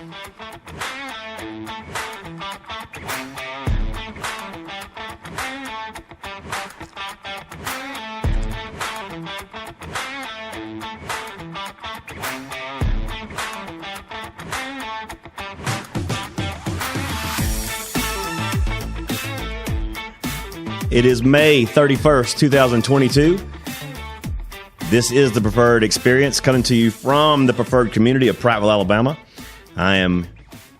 It is May 31st, 2022. This is the Preferred Experience coming to you from the Preferred community of Prattville, Alabama. I am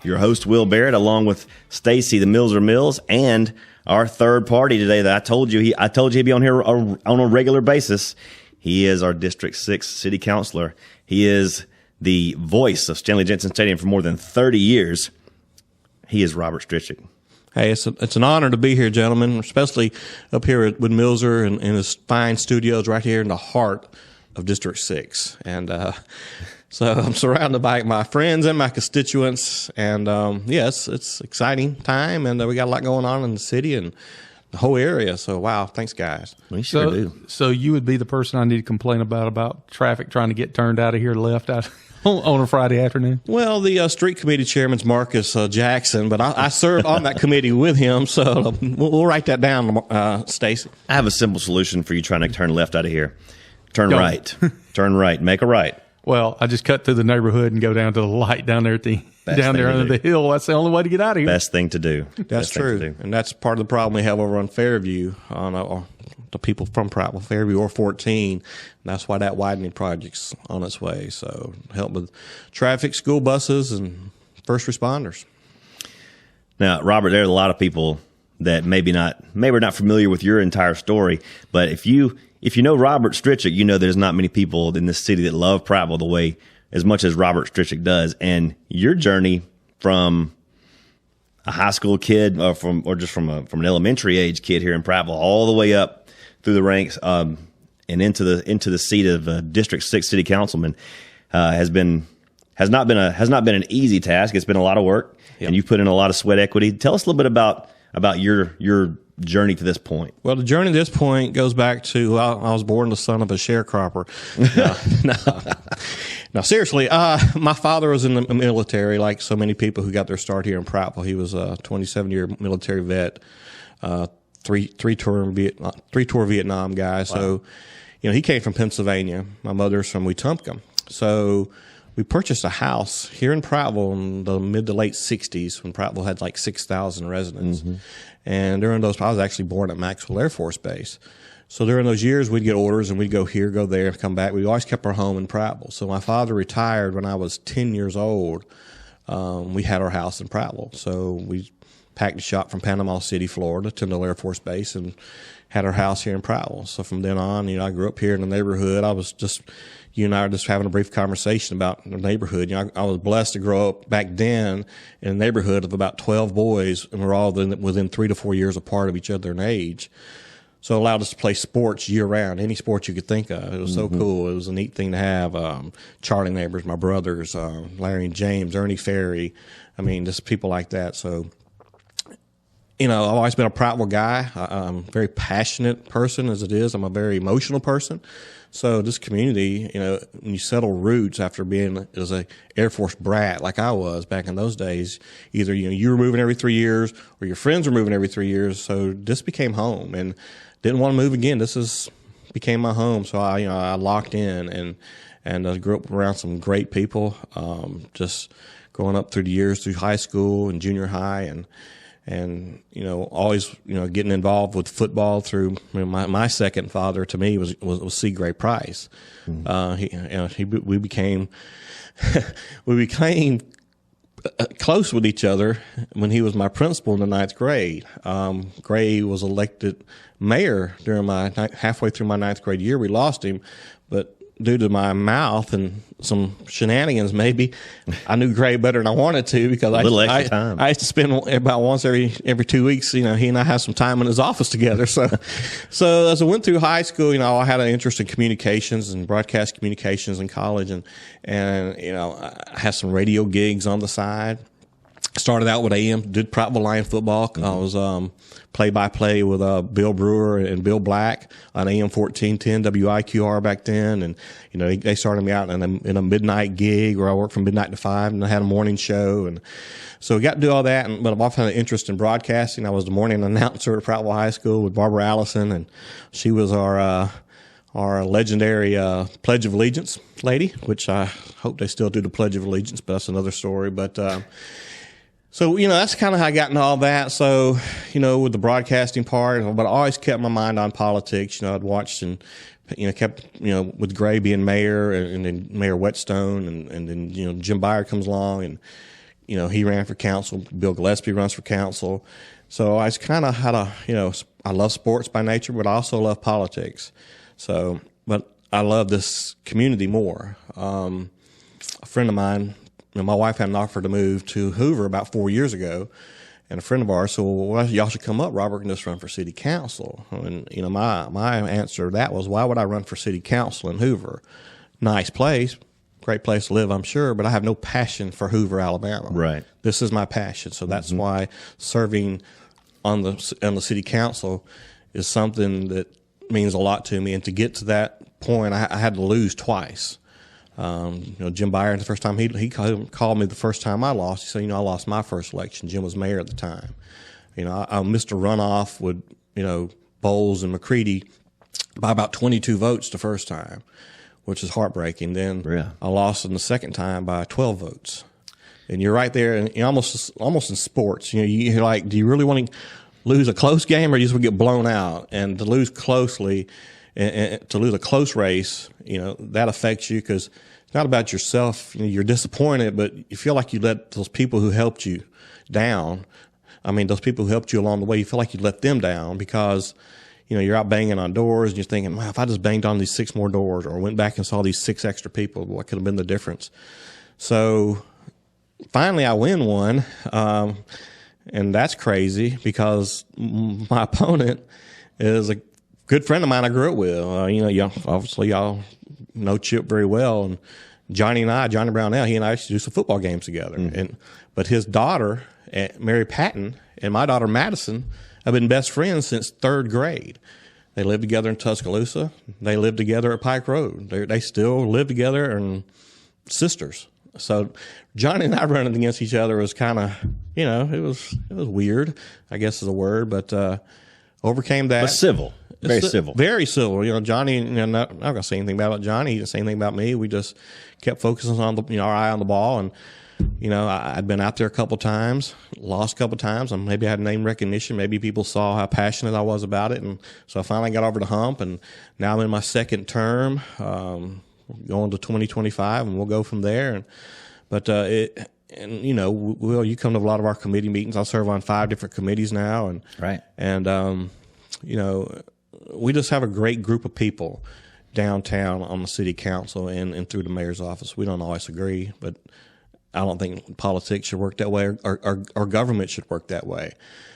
your host, Will Barrett, along with Stacy, the Millzer Mills, and our third party today that I told you he'd be on here on a regular basis. He is our District 6 City Councilor. He is the voice of Stanley Jensen Stadium for more than 30 years. He is Robert Strichik. Hey, it's an honor to be here, gentlemen, especially up here with Millzer and his fine studios right here in the heart of District 6. And so I'm surrounded by my friends and my constituents. And yes, it's exciting time, and we got a lot going on in the city and the whole area. So, wow, thanks, guys. We sure do. So you would be the person I need to complain about traffic trying to get turned out of here, left out on a Friday afternoon? Well, the street committee chairman's Marcus Jackson, but I serve on that committee with him, so we'll write that down, Stacy. I have a simple solution for you trying to turn left out of here. Turn right. Turn right. Make a right. Well, I just cut through the neighborhood and go down to the light down there at the under the hill. That's the only way to get out of here. Best thing to do. That's true, and that's part of the problem we have over on Fairview on the people from Prattville, Fairview or 14. And that's why that widening project's on its way. So help with traffic, school buses, and first responders. Now, Robert, there are a lot of people that maybe are not familiar with your entire story, but if you know Robert Strichik, you know there's not many people in this city that love Prattville the way as much as Robert Strichik does. And your journey from a high school kid or just from an elementary age kid here in Prattville all the way up through the ranks and into the seat of District 6 City Councilman has not been an easy task. It's been a lot of work, and you've put in a lot of sweat equity. Tell us a little bit about your journey to this point. Well, the journey to this point goes back to I was born the son of a sharecropper. No, seriously. My father was in the military, like so many people who got their start here in Prattville. He was a 27-year military vet, three-tour Vietnam guy. Wow. So, he came from Pennsylvania. My mother's from Wetumpka. So we purchased a house here in Prattville in the mid to late 60s when Prattville had like 6,000 residents. Mm-hmm. And during those, I was actually born at Maxwell Air Force Base. So during those years, we'd get orders and we'd go here, go there, come back. We always kept our home in Prattville. So my father retired when I was 10 years old. We had our house in Prattville. So we packed a shop from Panama City, Florida, to Tyndall Air Force Base and had our house here in Prattville. So from then on, I grew up here in the neighborhood. You and I were just having a brief conversation about the neighborhood. I was blessed to grow up back then in a neighborhood of about 12 boys, and we're all within 3 to 4 years apart of each other in age. So it allowed us to play sports year round, any sport you could think of. It was so cool. It was a neat thing to have. Charlie neighbors, my brothers, Larry and James, Ernie Ferry. Just people like that. So, I've always been a Prattville guy. I'm a very passionate person as it is. I'm a very emotional person. So this community, when you settle roots after being as a Air Force brat like I was back in those days, either you were moving every 3 years or your friends were moving every 3 years. So this became home, and didn't want to move again. Became my home. So I locked in and I grew up around some great people. Just growing up through the years through high school and junior high and always getting involved with football through my second father to me was C. Gray Price. Mm-hmm. We became close with each other when he was my principal in the 9th grade. Gray was elected mayor during halfway through my 9th grade year. We lost him, but due to my mouth and some shenanigans, maybe I knew Gray better than I wanted to because I used to spend about once every 2 weeks. He and I had some time in his office together. So as I went through high school, I had an interest in communications and broadcast communications in college, and I had some radio gigs on the side. Started out with AM, did Prattville Lion football. I was play-by-play with Bill Brewer and Bill Black on AM 1410 WIQR back then, and they started me out in a midnight gig where I worked from midnight to 5, and I had a morning show, and so we got to do all that. But I've often had an interest in broadcasting. I was the morning announcer at Prattville High School with Barbara Allison, and she was our legendary Pledge of Allegiance lady, which I hope they still do the Pledge of Allegiance, but that's another story. But so, that's kind of how I got into all that. So, with the broadcasting part, but I always kept my mind on politics. I'd watched and, kept, with Gray being mayor and then Mayor Whetstone and then, Jim Byard comes along and, he ran for council. Bill Gillespie runs for council. So I kind of had I love sports by nature, but I also love politics. So, but I love this community more. A friend of mine, my wife had an offer to move to Hoover about 4 years ago, and a friend of ours said, well, y'all should come up, Robert, and just run for city council. And, my answer to that was, why would I run for city council in Hoover? Nice place, great place to live, I'm sure, but I have no passion for Hoover, Alabama. Right. This is my passion. So that's why serving on the city council is something that means a lot to me. And to get to that point, I had to lose twice. Jim Byard, the first time he called me the first time I lost, he said, I lost my first election. Jim was mayor at the time. I missed a runoff with, Bowles and McCready by about 22 votes the first time, which is heartbreaking. Then I lost in the second time by 12 votes. And you're right there, and almost in sports, you're like, do you really want to lose a close game, or you just want to get blown out? And to lose closely, and to lose a close race, that affects you because it's not about yourself. You're disappointed, but you feel like you let those people who helped you down. I mean, those people who helped you along the way, you feel like you let them down because, you're out banging on doors and you're thinking, well, if I just banged on these 6 more doors or went back and saw these 6 extra people, what could have been the difference? So finally I win one. And that's crazy because my opponent is a good friend of mine I grew up with. Obviously y'all know Chip very well, and Johnny Brownell, he and I used to do some football games together. But his daughter, Mary Patton, and my daughter Madison have been best friends since 3rd grade. They lived together in Tuscaloosa. They lived together at Pike Road. They still live together and sisters. So Johnny and I running against each other was kind of, it was weird, I guess is a word, but overcame that. But civil. Very civil. Very civil. Johnny, I'm not going to say anything about Johnny. He didn't say anything about me. We just kept focusing on our eye on the ball. And, I'd been out there a couple times, lost a couple times, and maybe I had name recognition. Maybe people saw how passionate I was about it. And so I finally got over the hump, and now I'm in my 2nd term, going to 2025, and we'll go from there. You come to a lot of our committee meetings. I serve on 5 different committees now, and right. And we just have a great group of people downtown on the city council and through the mayor's office. We don't always agree, but I don't think politics should work that way, or government should work that way.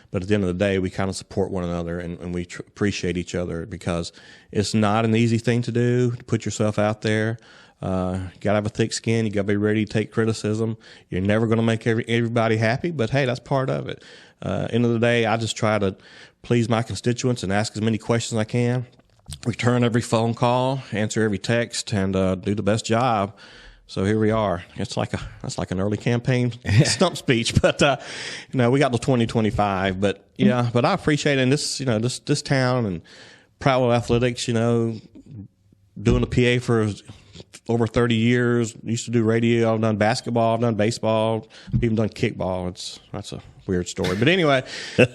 But at the end of the day, we kind of support one another, and we appreciate each other because it's not an easy thing to do, to put yourself out there. You got to have a thick skin. You got to be ready to take criticism. You're never going to make everybody happy, but hey, that's part of it. End of the day, I just try to please my constituents and ask as many questions as I can, return every phone call, answer every text, and do the best job. So here we are. That's like an early campaign stump speech, but we got to 2025. But yeah, but I appreciate it. And this town and Prattville Athletics, doing the PA for over 30 years. Used to do radio. I've done basketball. I've done baseball. I've even done kickball. That's a weird story, but anyway.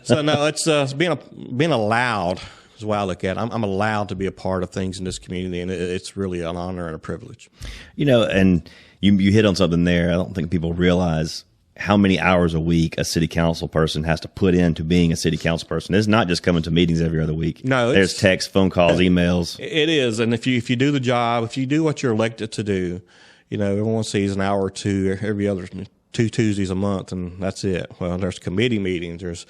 So no, it's being allowed. Is the way I look at it. I'm allowed to be a part of things in this community, and it's really an honor and a privilege. And you hit on something there. I don't think people realize how many hours a week a city council person has to put into being a city council person. It's not just coming to meetings every other week. No, there's text, phone calls, emails. It is, and if you do the job, if you do what you're elected to do, everyone sees an hour or two every other 2 Tuesdays a month, and that's it. Well, there's committee meetings, there's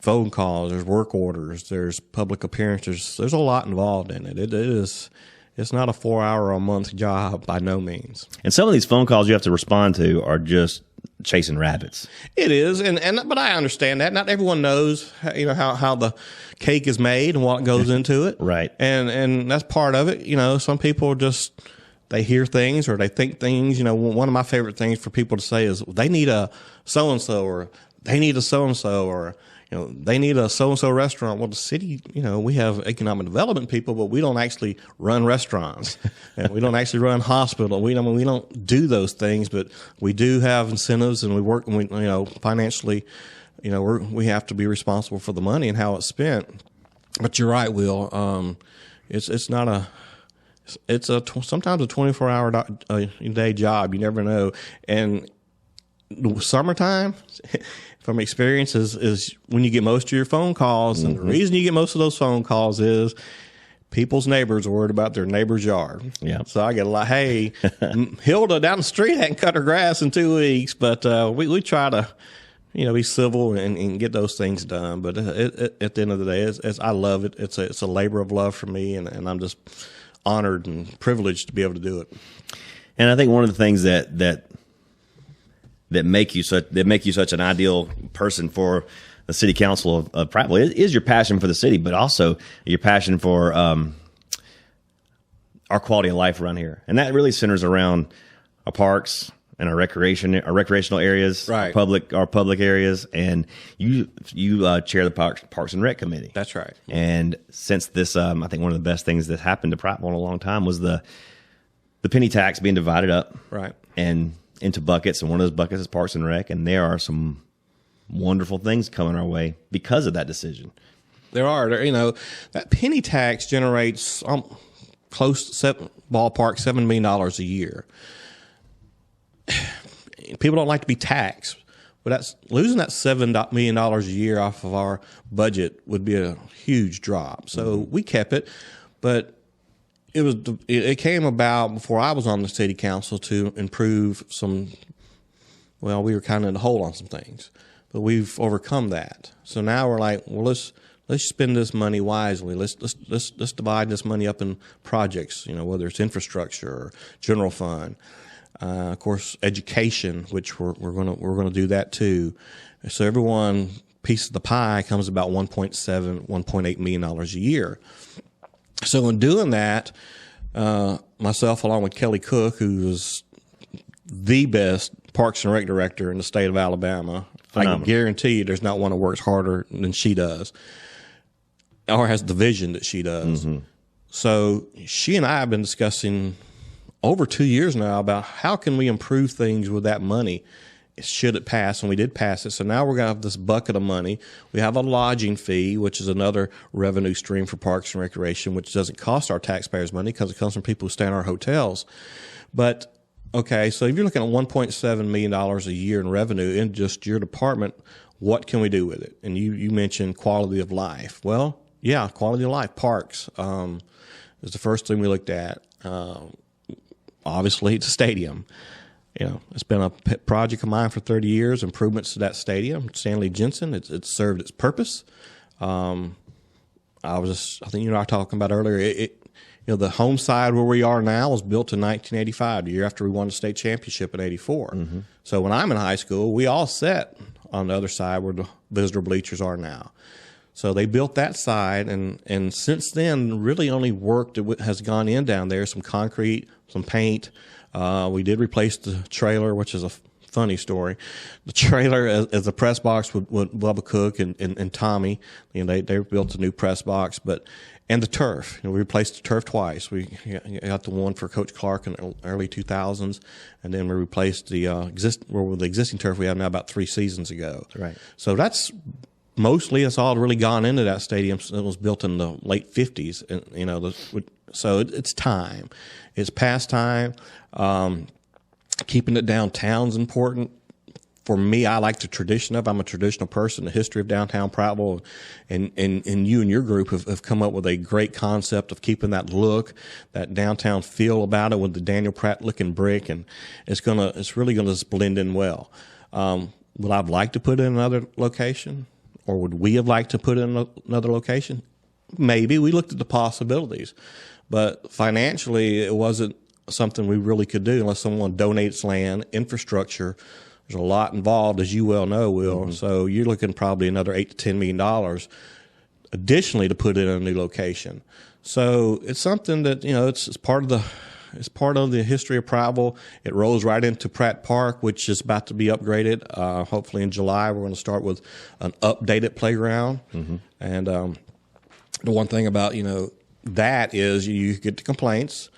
phone calls, there's work orders, there's public appearances. There's a lot involved in it. it's not a 4 hour a month job by no means. And some of these phone calls you have to respond to are just chasing rabbits. It is, but I understand that. Not everyone knows, how the cake is made and what goes into it. Right. And that's part of it. Some people just, they hear things or they think things. One of my favorite things for people to say is they need a so-and-so, or they need a so-and-so, or they need a so-and-so restaurant. Well, the city, we have economic development people, but we don't actually run restaurants and we don't actually run hospital. We don't do those things, but we do have incentives, and we work, and financially, we have to be responsible for the money and how it's spent. But you're right, Will. It's not sometimes a 24-hour a day job. You never know. And summertime, from experience, is when you get most of your phone calls. And the reason you get most of those phone calls is people's neighbors are worried about their neighbor's yard. Yeah. So I get a lot, hey, Hilda down the street hadn't cut her grass in 2 weeks, but we try to, be civil and get those things done. But at the end of the day, I love it. It's a labor of love for me, and I'm just honored and privileged to be able to do it. And I think one of the things that make you such an ideal person for the city council of Prattville is your passion for the city, but also your passion for our quality of life around here, and that really centers around our parks and our recreational areas, right? Our public areas, and you chair the Parks and Rec committee. That's right. And since this, I think one of the best things that happened to Prattville in a long time was the penny tax being divided up, right, and into buckets, and one of those buckets is Parks and Rec, and there are some wonderful things coming our way because of that decision. There are, that penny tax generates close to ballpark $7 million a year. People don't like to be taxed, but losing that $7 million a year off of our budget would be a huge drop. So we kept it, but it came about before I was on the city council to improve some. Well, we were kind of in the hole on some things, but we've overcome that. So now we're like, well, let's spend this money wisely. Let's divide this money up in projects. Whether it's infrastructure or general fund, of course, education, which we're gonna do that too. So every piece of the pie comes about $1.8 million a year. So in doing that, myself, along with Kelly Cook, who is the best Parks and Rec director in the state of Alabama, phenomenal. I can guarantee you there's not one that works harder than she does, or has the vision that she does. Mm-hmm. So she and I have been discussing over 2 years now about how can we improve things with that money should it pass, and we did pass it. So now we're going to have this bucket of money. We have a lodging fee, which is another revenue stream for Parks and Recreation, which doesn't cost our taxpayers money because it comes from people who stay in our hotels. But, okay, so if you're looking at $1.7 million a year in revenue in just your department, what can we do with it? And you mentioned quality of life. Well, yeah, quality of life. Parks is the first thing we looked at. Obviously, it's a stadium. It's been a pet project of mine for 30 years, improvements to that stadium. Stanley Jensen, it's served its purpose. I think you were talking about earlier, the home side where we are now was built in 1985, the year after we won the state championship in 84. Mm-hmm. So when I'm in high school, we all sat on the other side where the visitor bleachers are now. So they built that side, and since then, really only work that has gone in down there, some concrete, some paint. We did replace the trailer, which is a funny story. The trailer as a press box with Bubba Cook and Tommy. They built a new press box, and the turf. We replaced the turf twice. We got the one for Coach Clark in the early 2000s, and then we replaced the existing turf we have now about 3 seasons ago. Right. So that's all really gone into that stadium. It was built in the late 50s, and so it's time. It's past time. Keeping it downtown's important. For me, I like the tradition of. I'm a traditional person. The history of downtown Prattville, and you and your group have come up with a great concept of keeping that look, that downtown feel about it with the Daniel Pratt looking brick, and it's really gonna just blend in well. Would I have liked to put it in another location, or would we have liked to put it in another location? Maybe. We looked at the possibilities. but financially it wasn't something we really could do unless someone donates land, infrastructure. There's a lot involved, as you well know, Will. So you're looking probably another $8 to $10 million additionally to put it in a new location. So it's something that, it's part of the history of Prattville. It rolls right into Pratt Park, which is about to be upgraded. Hopefully in July, we're going to start with an updated playground. And the one thing about, that is you get the complaints.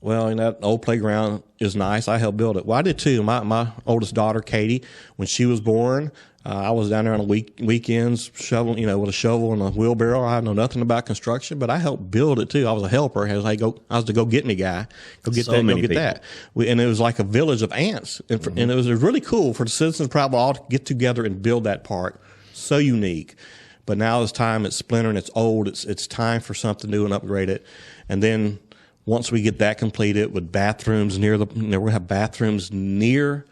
Well, that old playground is nice. I helped build it. Well, I did too. My oldest daughter, Katie, when she was born, I was down there on the weekends shoveling, with a shovel and a wheelbarrow. I know nothing about construction, but I helped build it too. I was a helper. I was the go-get-me guy. Go get that, go get that. And it was like a village of ants. And, and it was really cool for the citizens probably all to get together and build that park. So unique. But now it's time. It's splintering. It's old. It's time for something new and upgrade it. And then once we get that completed with bathrooms near we're going to have bathrooms near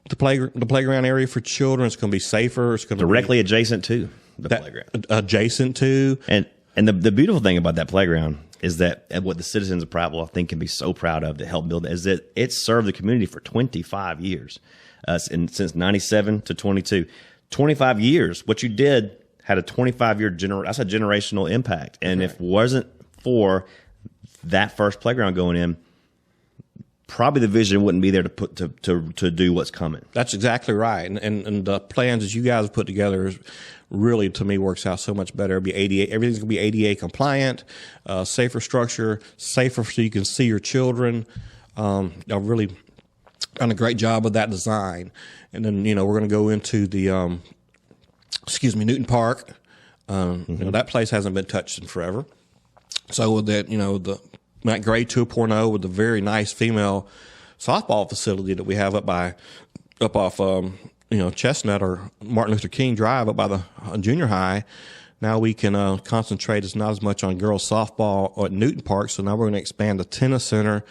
the playground area for children. It's going to be safer. It's going to directly adjacent to the playground. Adjacent to. And the beautiful thing about that playground is that what the citizens of Prattville, I think, can be so proud of to help build it, is that it served the community for 25 years, since 97 to 22. 25 years. What you did had a 25-year that's a generational impact. And if it wasn't for that first playground going in, probably the vision wouldn't be there to do what's coming. That's exactly right. And the plans that you guys have put together really, to me, works out so much better. It'll be ADA, everything's going to be ADA compliant, safer structure, safer so you can see your children. I've really done a great job of that design. And then, we're going to go into the, Newton Park. That place hasn't been touched in forever. So with that, that grade 2.0 with the very nice female softball facility that we have up off Chestnut or Martin Luther King Drive up by the junior high. Now we can concentrate. It's not as much on girls softball at Newton Park. So now we're going to expand the tennis center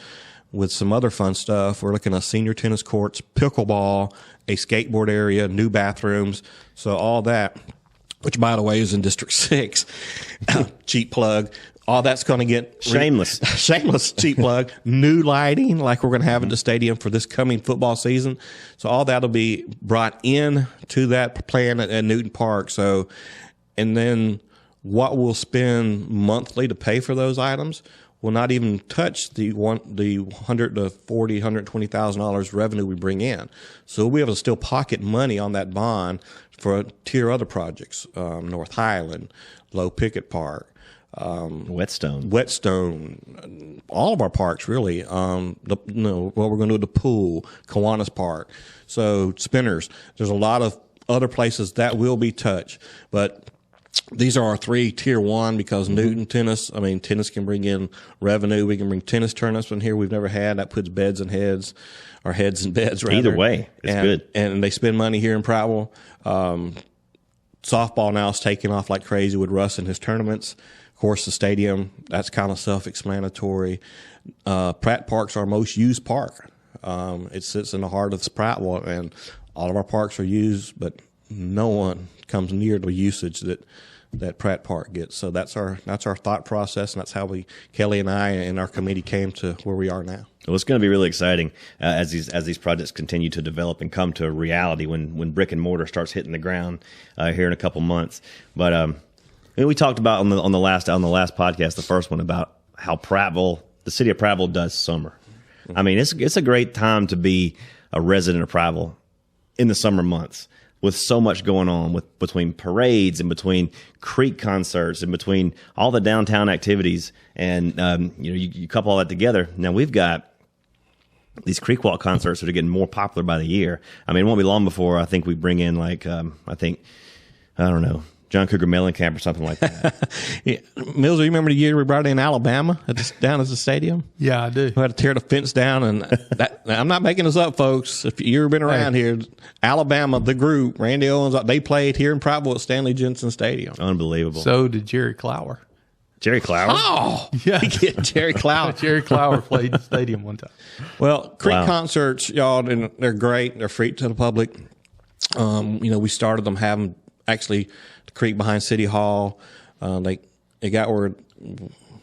with some other fun stuff. We're looking at senior tennis courts, pickleball, a skateboard area, new bathrooms. So all that, which by the way is in District 6. Cheap plug. All that's going to get shameless cheap plug. New lighting like we're going to have at the stadium for this coming football season. So all that'll be brought in to that plan at Newton Park. So, and then what we'll spend monthly to pay for those items will not even touch the $100,000 to $120,000 revenue we bring in. So we'll be able to still pocket money on that bond for tier other projects, North Highland, Low Pickett Park. Whetstone, all of our parks really. What we're going to do at the pool, Kiwanis Park. So Spinners. There's a lot of other places that will be touched, but these are our 3 tier 1 because Newton tennis. Tennis can bring in revenue. We can bring tennis tournaments in here we've never had. That puts beds and heads, or heads and beds. Rather. Either way, it's good. And they spend money here in Prattville. Softball now is taking off like crazy with Russ and his tournaments. Of course, the stadium, that's kind of self-explanatory. Pratt Park's our most used park. It sits in the heart of Prattville, and all of our parks are used, but no one comes near the usage that Pratt Park gets. So that's our thought process, and that's how Kelly and I and our committee came to where we are now. Well, it's going to be really exciting as these projects continue to develop and come to reality when brick and mortar starts hitting the ground here in a couple months. But we talked about on the last podcast, the first one, about how the city of Prattville does summer. It's a great time to be a resident of Prattville in the summer months, with so much going on between parades and between creek concerts and between all the downtown activities. And you couple all that together. Now we've got these creek walk concerts that are getting more popular by the year. It won't be long before I think we bring in John Cougar Mellencamp or something like that. Yeah. Millzer, you remember the year we brought in Alabama down at the stadium? Yeah, I do. We had to tear the fence down, and I'm not making this up, folks. If you've ever been around here, Alabama, the group, Randy Owens, they played here in Prattville at Stanley Jensen Stadium. Unbelievable. So did Jerry Clower. Jerry Clower? Oh, yeah. Jerry Clower. Jerry Clower played the stadium one time. Well, creek concerts, y'all, and they're great. They're free to the public. We started them having actually the creek behind City Hall. They got where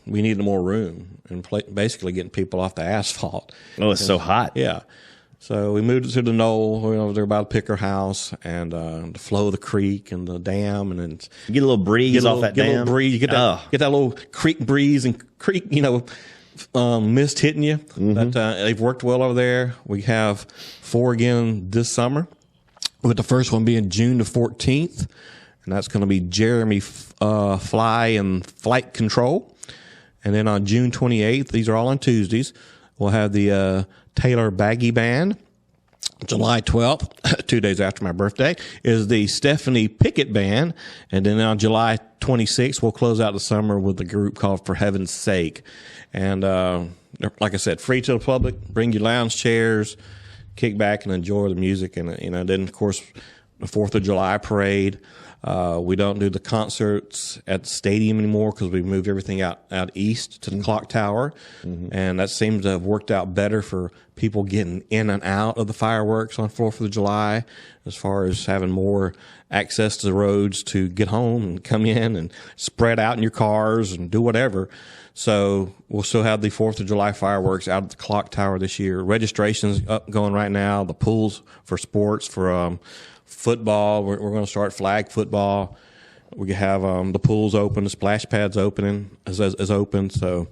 we needed more room and basically getting people off the asphalt. Oh, it's so hot. Yeah. So we moved it to the knoll. We were about to pick our house and the flow of the creek and the dam, and then You get a little breeze off that get dam. a little breeze. You get that little creek breeze and creek, mist hitting you. That they've worked well over there. We have 4 again this summer, with the first one being June the 14th, and that's going to be Jeremy Fly and Flight Control. And then on June 28th, these are all on Tuesdays, we'll have the Taylor Baggy Band. July 12th, 2 days after my birthday, is the Stephanie Pickett Band. And then on July 26th, we'll close out the summer with a group called For Heaven's Sake. And like I said, free to the public. Bring your lounge chairs, kick back and enjoy the music. And then, of course, the 4th of July parade. We don't do the concerts at the stadium anymore because we moved everything out east to the clock tower. And that seems to have worked out better for people getting in and out of the fireworks on 4th of July, as far as having more access to the roads to get home and come in and spread out in your cars and do whatever. So we'll still have the 4th of July fireworks out at the clock tower this year. Registration's up going right now. The pools for sports, for football, we're going to start flag football. We have the pools open, the splash pads opening is open. So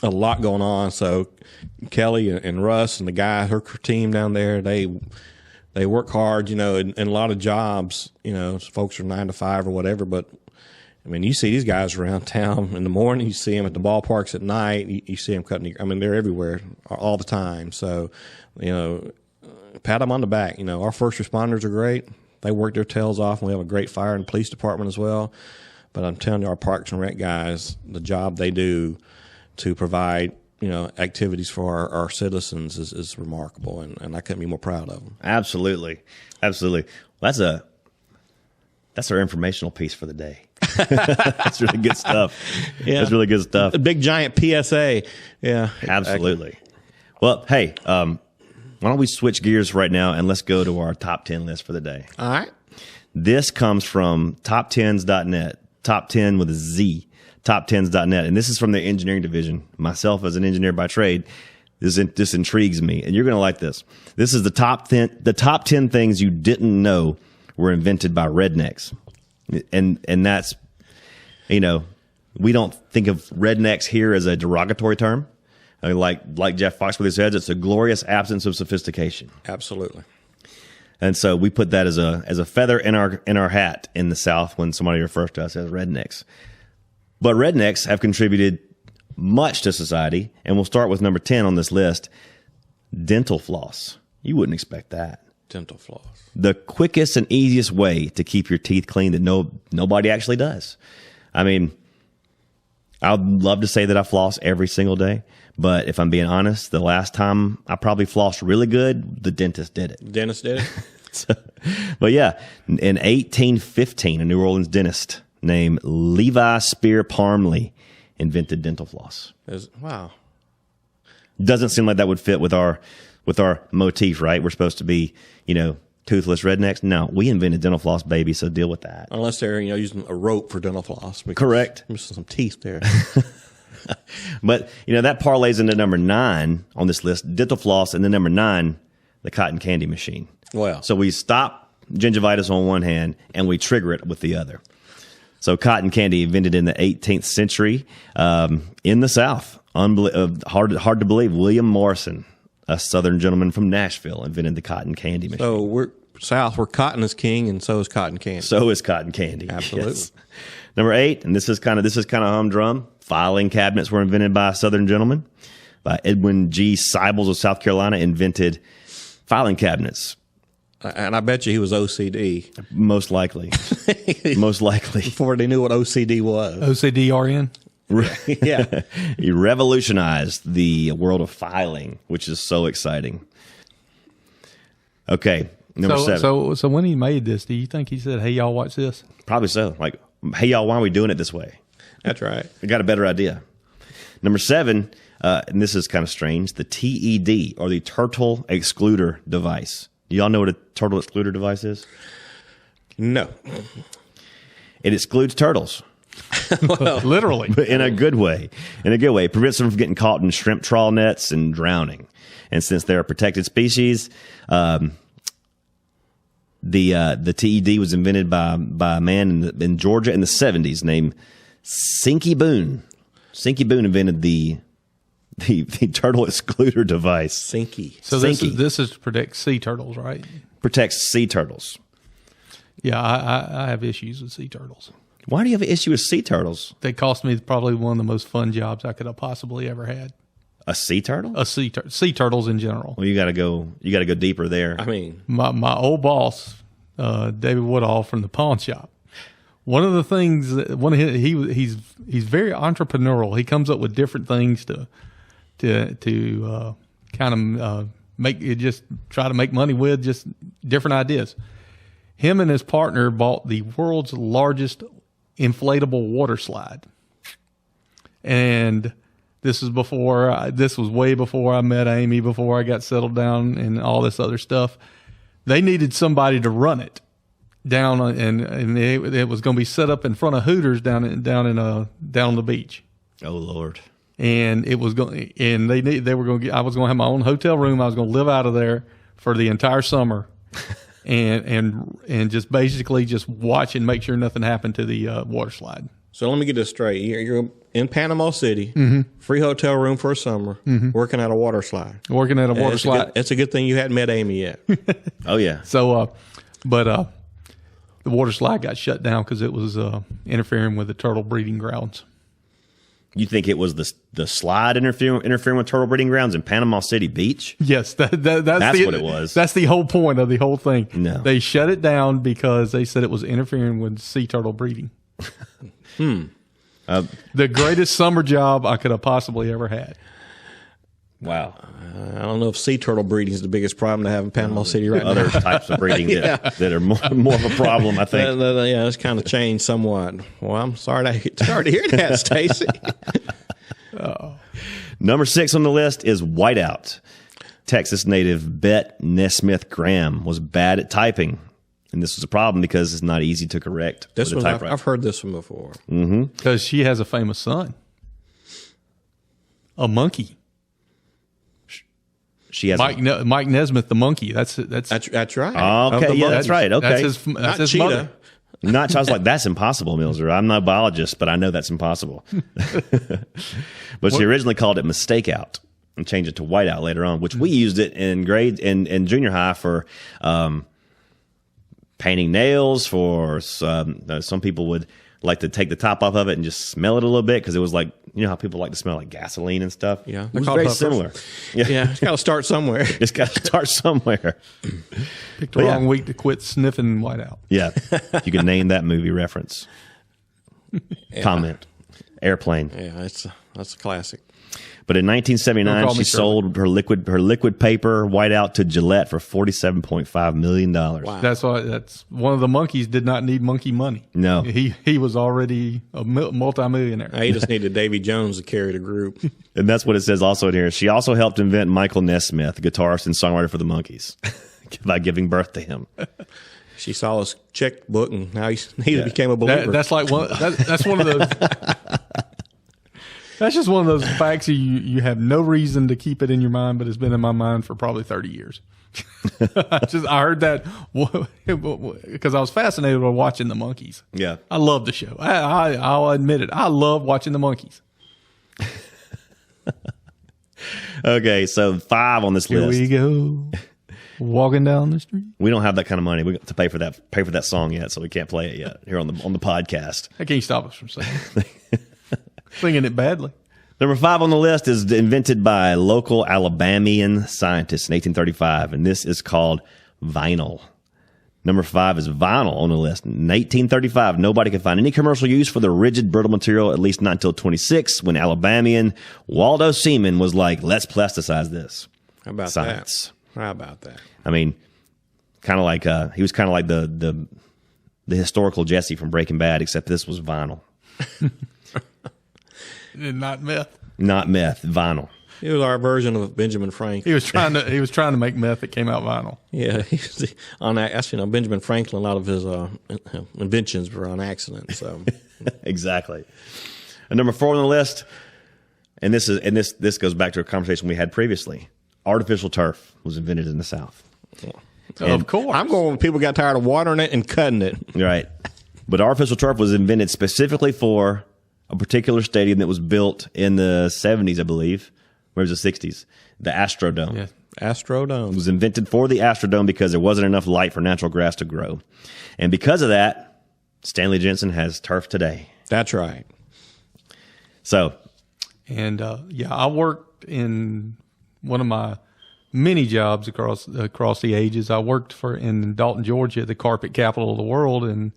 a lot going on. So Kelly and Russ and the guy, her team down there, they work hard, in a lot of jobs, folks are 9 to 5 or whatever. But I mean, you see these guys around town in the morning, you see them at the ballparks at night, you see them cutting. I mean, they're everywhere all the time. So, pat them on the back. Our first responders are great. They work their tails off, and we have a great fire and police department as well. But I'm telling you, our Parks and Rec guys, the job they do to provide, activities for our citizens is remarkable, and I couldn't be more proud of them. Absolutely. Absolutely. Well, that's our informational piece for the day. That's really good stuff. Yeah. That's really good stuff. A big giant PSA. Yeah. Absolutely. Exactly. Well, hey, why don't we switch gears right now and let's go to our top 10 list for the day. All right. This comes from top10s.net, top 10 with a Z, top10s.net. And this is from the engineering division. Myself, as an engineer by trade, this intrigues me. And you're going to like this. This is the top 10 things you didn't know were invented by rednecks. And that's, we don't think of rednecks here as a derogatory term. I mean, like Jeff Foxworthy says, it's a glorious absence of sophistication. Absolutely. And so we put that as a feather in our hat in the South when somebody refers to us as rednecks. But rednecks have contributed much to society, and we'll start with number 10 on this list, dental floss. You wouldn't expect that. Dental floss. The quickest and easiest way to keep your teeth clean that nobody actually does. I mean, I'd love to say that I floss every single day. But if I'm being honest, the last time I probably flossed really good, the dentist did it. Dentist did it? But yeah, in 1815, a New Orleans dentist named Levi Spear Parmley invented dental floss. Wow. Doesn't seem like that would fit with our motif, right? We're supposed to be, toothless rednecks. No, we invented dental floss, baby, so deal with that. Unless they're, using a rope for dental floss. Correct. Missing some teeth there. But, that parlays into number 9 on this list, dental floss, and then number 9, the cotton candy machine. Wow. So we stop gingivitis on one hand, and we trigger it with the other. So cotton candy invented in the 18th century in the South. Hard to believe. William Morrison, a Southern gentleman from Nashville, invented the cotton candy machine. So we're South, where cotton is king, and so is cotton candy. So is cotton candy. Absolutely. Yes. Number 8, and this is kind of humdrum. Filing cabinets were invented by a Southern gentleman. By Edwin G. Sybils of South Carolina, invented filing cabinets. And I bet you he was OCD. Most likely. Most likely. Before they knew what OCD was. OCDRN? Yeah. He revolutionized the world of filing, which is so exciting. Okay, number 7. So when he made this, do you think he said, "Hey, y'all, watch this"? Probably so. Like, hey, y'all, why are we doing it this way? That's right. I got a better idea. Number 7, and this is kind of strange, the TED, or the turtle excluder device. Do y'all know what a turtle excluder device is? No. It excludes turtles. Literally. But in a good way. In a good way. It prevents them from getting caught in shrimp trawl nets and drowning. And since they're a protected species, the TED was invented by a man in Georgia in the 70s named Sinky Boone. Sinky Boone invented the turtle excluder device. Sinky. So Sinky. this is to protect sea turtles, right? Protects sea turtles. Yeah, I have issues with sea turtles. Why do you have an issue with sea turtles? They cost me probably one of the most fun jobs I could have possibly ever had. A sea turtle? Sea turtles in general. Well, you got to go deeper there. I mean, My old boss, David Woodall from the pawn shop. One of the things, he's very entrepreneurial. He comes up with different things to kind of just try to make money with, just different ideas. Him and his partner bought the world's largest inflatable water slide, and this was way before I met Amy, before I got settled down and all this other stuff. They needed somebody to run it down, and it was going to be set up in front of Hooters down on the beach. Oh Lord! And it was going, and they were going to. I was going to have my own hotel room. I was going to live out of there for the entire summer, and just basically just watch and make sure nothing happened to the water slide. so let me get this straight. You're in Panama City, free hotel room for a summer, working at a water slide. Working at a water slide. It's a good thing you hadn't met Amy yet. Oh yeah. So, but the water slide got shut down because it was interfering with the turtle breeding grounds. You think it was the slide interfering with turtle breeding grounds in Panama City Beach? Yes, that's what it was. That's the whole point of the whole thing. No. They shut it down because they said it was interfering with sea turtle breeding. The greatest summer job I could have possibly ever had. Wow. I don't know if sea turtle breeding is the biggest problem to have in Panama City right now. Other types of breeding that are more of a problem, I think. Yeah, it's kind of changed somewhat. Well, I'm sorry to hear that, Stacy. Number 6 on the list is whiteout. Texas native Bet Nesmith Graham was bad at typing. And this was a problem because it's not easy to correct. This with one, a typewriter. I've heard this one before. Because she has a famous son, a monkey. She has Mike Nesmith, the monkey. That's right. okay, yeah, that's right. Okay, that's his mother. I was like, that's impossible, Millzer. I'm not a biologist, but I know that's impossible. But she originally called it mistakeout and changed it to whiteout later on, which we used it in junior high for painting nails. For some people would like to take the top off of it and just smell it a little bit because it was like, you know how people like to smell like gasoline and stuff? Yeah. It was very similar. Yeah, it's got to start somewhere. It's got to start somewhere. Picked the wrong week to quit sniffing whiteout. Yeah. If you could name that movie reference. Comment. Airplane. Yeah, that's a classic. But in 1979, she sold her liquid paper whiteout to Gillette for $47.5 million. Wow. That's one of the monkeys did not need monkey money. No. He was already a multimillionaire. He just needed Davy Jones to carry the group. And that's what it says also in here. She also helped invent Michael Nesmith, guitarist and songwriter for the Monkees, by giving birth to him. She saw his checkbook and now he became a believer. That's like that's one of those. That's just one of those facts you have no reason to keep it in your mind, but it's been in my mind for probably 30 years. I heard that because I was fascinated with watching the Monkees. Yeah. I love the show. I'll admit it. I love watching the Monkees. Okay, so 5 on this list. Here we go. Walking down the street. We don't have that kind of money. We got to pay for that song yet, so we can't play it yet here on the podcast. I can't stop us from singing it badly. Number 5 on the list is invented by local Alabamian scientists in 1835, and this is called vinyl. Number 5 is vinyl on the list. In 1835, nobody could find any commercial use for the rigid, brittle material, at least not until 26, when Alabamian Waldo Seaman was like, let's plasticize this. How about Science. that? How about that? I mean, kind of like he was kind of like the historical Jesse from Breaking Bad, except this was vinyl. Not meth. Not meth, vinyl. It was our version of Benjamin Franklin. He was trying to make meth that came out vinyl. Yeah, on that. Benjamin Franklin. A lot of his inventions were on accident. So Exactly. And number 4 on the list, and this goes back to a conversation we had previously. Artificial turf was invented in the South. Of course. I'm going when people got tired of watering it and cutting it. Right. But artificial turf was invented specifically for a particular stadium that was built in the 70s, I believe. Or it was the 60s. The Astrodome. Yeah. Astrodome. It was invented for the Astrodome because there wasn't enough light for natural grass to grow. And because of that, Stanley Jensen has turf today. That's right. So. And I worked in one of my many jobs across the ages. I worked in Dalton, Georgia, the carpet capital of the world, and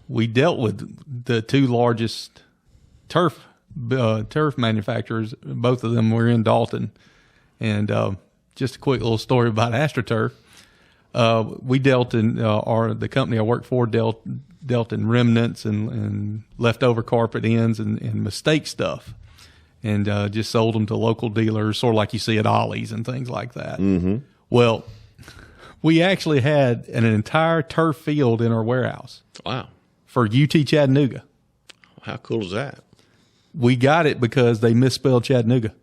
we dealt with the 2 largest turf manufacturers. Both of them were in Dalton. And just a quick little story about AstroTurf. We dealt in the company I worked for dealt in remnants and leftover carpet ends and mistake stuff, and just sold them to local dealers, sort of like you see at Ollie's and things like that. Mm-hmm. Well, we actually had an entire turf field in our warehouse. Wow. For UT Chattanooga. How cool is that? We got it because they misspelled Chattanooga.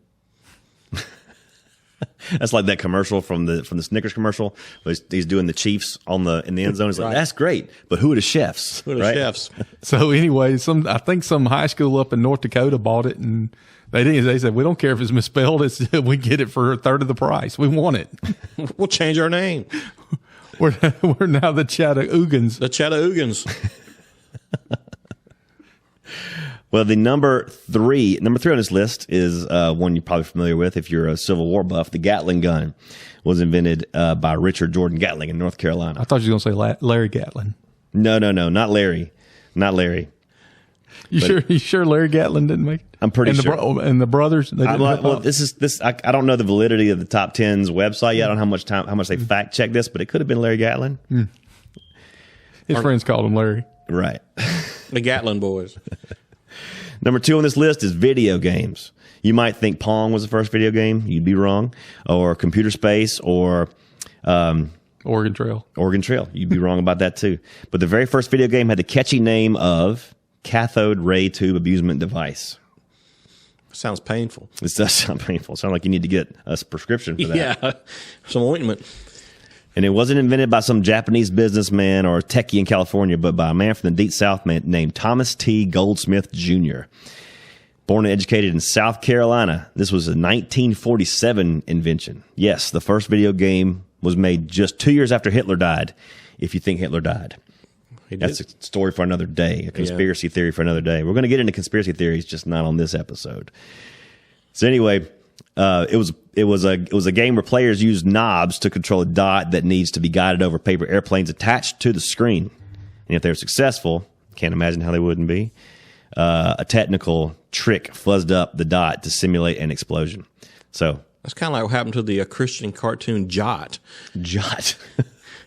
That's like that commercial from the Snickers commercial. He's doing the Chiefs in the end zone. He's like, that's great, but who are the chefs? Who are the chefs? So anyway, I think some high school up in North Dakota bought it, and they said, we don't care if it's misspelled. We get it for a third of the price. We want it. We'll change our name. We're now the Chattahoogans. The Chattahoogans. Well, the number three on this list is one you're probably familiar with if you're a Civil War buff. The Gatling gun was invented by Richard Jordan Gatling in North Carolina. I thought you were going to say Larry Gatlin. No, not Larry. Not Larry. You sure Larry Gatlin didn't make it? I'm pretty sure. And the brothers? They didn't I don't know the validity of the Top 10's website yet. I don't know how much they fact checked this, but it could have been Larry Gatlin. His friends called him Larry. Right. The Gatlin boys. Number 2 on this list is video games. You might think Pong was the first video game. You'd be wrong. Or Computer Space or Oregon Trail. You'd be wrong about that too. But the very first video game had the catchy name of Cathode Ray Tube Amusement Device. Sounds painful. It does sound painful. It sounds like you need to get a prescription for that. Yeah, some ointment. And it wasn't invented by some Japanese businessman or techie in California, but by a man from the Deep South named Thomas T. Goldsmith Jr. Born and educated in South Carolina, this was a 1947 invention. Yes, the first video game was made just 2 years after Hitler died, if you think Hitler died. That's a story for another day, a conspiracy theory for another day. We're going to get into conspiracy theories, just not on this episode. So anyway, it was a game where players use knobs to control a dot that needs to be guided over paper airplanes attached to the screen. And if they're successful, can't imagine how they wouldn't be, a technical trick fuzzed up the dot to simulate an explosion. So that's kind of like what happened to the Christian cartoon Jot.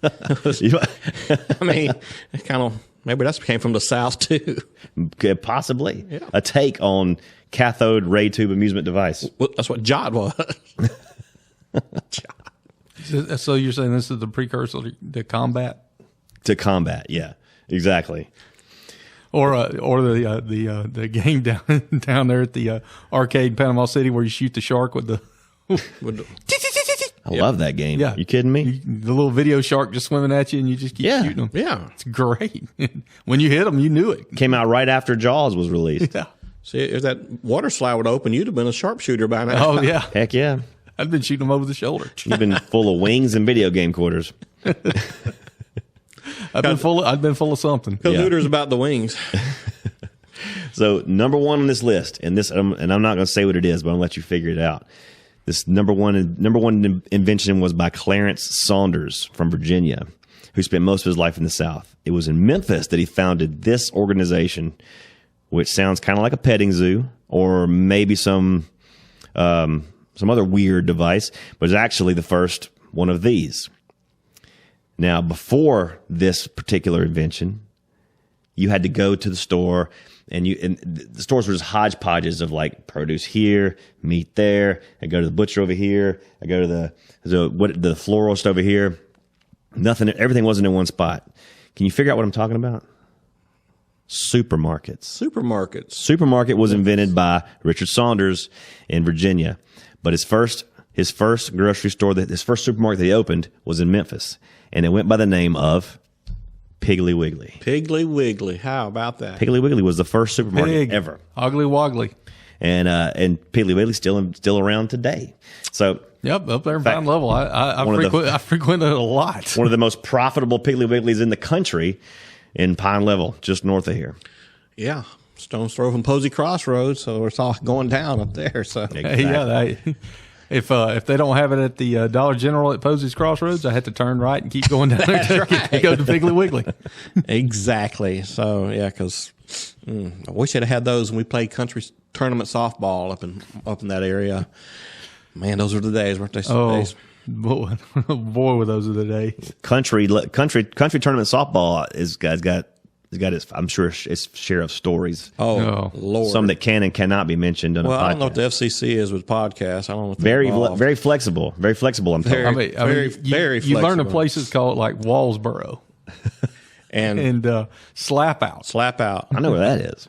I mean, kind of maybe that came from the South too. Possibly. Yeah. A take on cathode ray tube amusement device. Well, that's what Jot was. Jot. So you're saying this is the precursor to combat? To combat, yeah, exactly. Or the game down there at the arcade in Panama City where you shoot the shark with the. I love that game. Yeah. You kidding me? The little video shark just swimming at you and you just keep shooting them. Yeah. It's great. When you hit them, you knew it. Came out right after Jaws was released. Yeah. See, if that water slide would open, you'd have been a sharpshooter by now. Oh, yeah. Heck yeah. I've been shooting them over the shoulder. You've been full of wings and video game quarters. I've been full of something. Because Hooters about the wings. So number 1 on this list, and I'm not going to say what it is, but I'll let you figure it out. This number one invention was by Clarence Saunders from Virginia, who spent most of his life in the South. It was in Memphis that he founded this organization, which sounds kind of like a petting zoo or maybe some other weird device, but it's actually the first one of these. Now, before this particular invention, you had to go to the store, and the stores were just hodgepodges of like produce here, meat there. I go to the butcher over here. I go to the florist over here. Everything wasn't in one spot. Can you figure out what I'm talking about? Supermarkets. Supermarket was invented by Richard Saunders in Virginia, but his first grocery store, his first supermarket that he opened was in Memphis, and it went by the name of Piggly Wiggly. Piggly Wiggly. How about that? Piggly Wiggly was the first supermarket ever. Ugly Woggly. And Piggly Wiggly's still around today. So yep, up there in Pine Level. I frequent it a lot. One of the most profitable Piggly Wigglies in the country in Pine Level, just north of here. Yeah. Stone's Throw from Posey Crossroads, so it's all going down up there. So Exactly. Yeah, if they don't have it at the Dollar General at Posey's Crossroads, I had to turn right and keep going down there to go to Piggly Wiggly. Exactly. So yeah, because I wish I'd had those when we played country tournament softball up in that area. Man, those were the days, weren't they? Days. Boy, were those of the day. Country tournament softball has got its, I'm sure, its share of stories. Oh, Lord. Some that can and cannot be mentioned on a podcast. I don't know what the FCC is with podcasts. I don't know what very flexible. Very flexible, I'm told. Very flexible. You learn of places called like Wallsboro and Slap Out. Slap Out. I know where that is.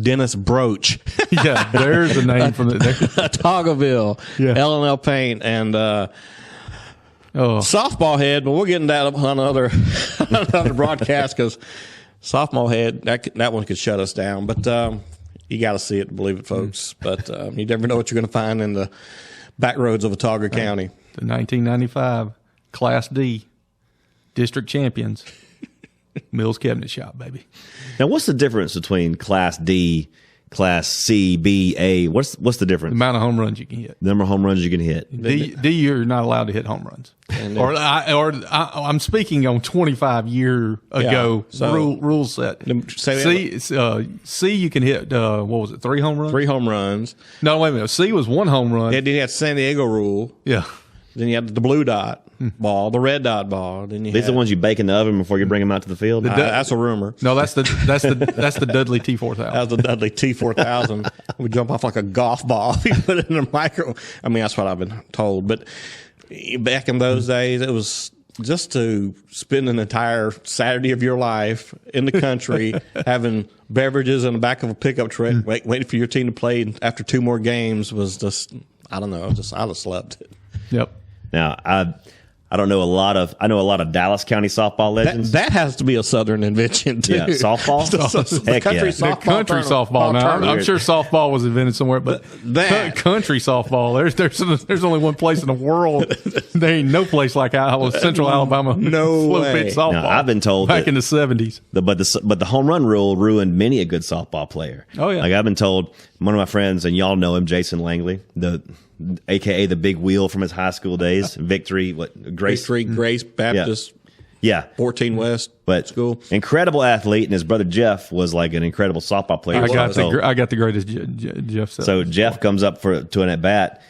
Dennis Broach. Yeah, there's a name from it. Toggleville. Yeah. L&L Paint and Softball Head, but we'll get into that on another broadcast because Softball Head, that one could shut us down. But you got to see it to believe it, folks. But you never know what you're going to find in the back roads of Autauga County. The 1995 Class D district champions, Mills Cabinet Shop, baby. Now, what's the difference between Class D, Class C, B, A? What's the difference? The amount of home runs you can hit. The number of home runs you can hit. D, you're not allowed to hit home runs. I'm speaking on 25 year ago rule set. C, you can hit, what was it, 3 home runs? 3 home runs. No, wait a minute. C was 1 home run. Then you had San Diego rule. Yeah. Then you had the blue dot ball, the red dot ball. Then These are the ones you bake in the oven before you bring them out to the field. That's a rumor. No, that's the Dudley T4000. That was the Dudley T4000. We jump off like a golf ball. You put it in a micro. I mean, that's what I've been told. But back in those days, it was just to spend an entire Saturday of your life in the country having beverages in the back of a pickup truck, waiting for your team to play. And after 2 more games was just, I don't know, I just slept it. Yep. Now, I know a lot of Dallas County softball legends. That has to be a Southern invention too. Yeah, softball. Heck country yeah. Country softball. Now, I'm sure softball was invented somewhere, but country softball. There's only one place in the world. There ain't no place like Central Alabama. No way. Softball. Now, I've been told back in the 70s. But the home run rule ruined many a good softball player. Oh yeah. Like I've been told, one of my friends, and y'all know him, Jason Langley, AKA the big wheel from his high school days, Grace Baptist, yeah, 14 West school. Incredible athlete, and his brother Jeff was like an incredible softball player. I got the greatest Jeff. So Jeff comes up to an at bat,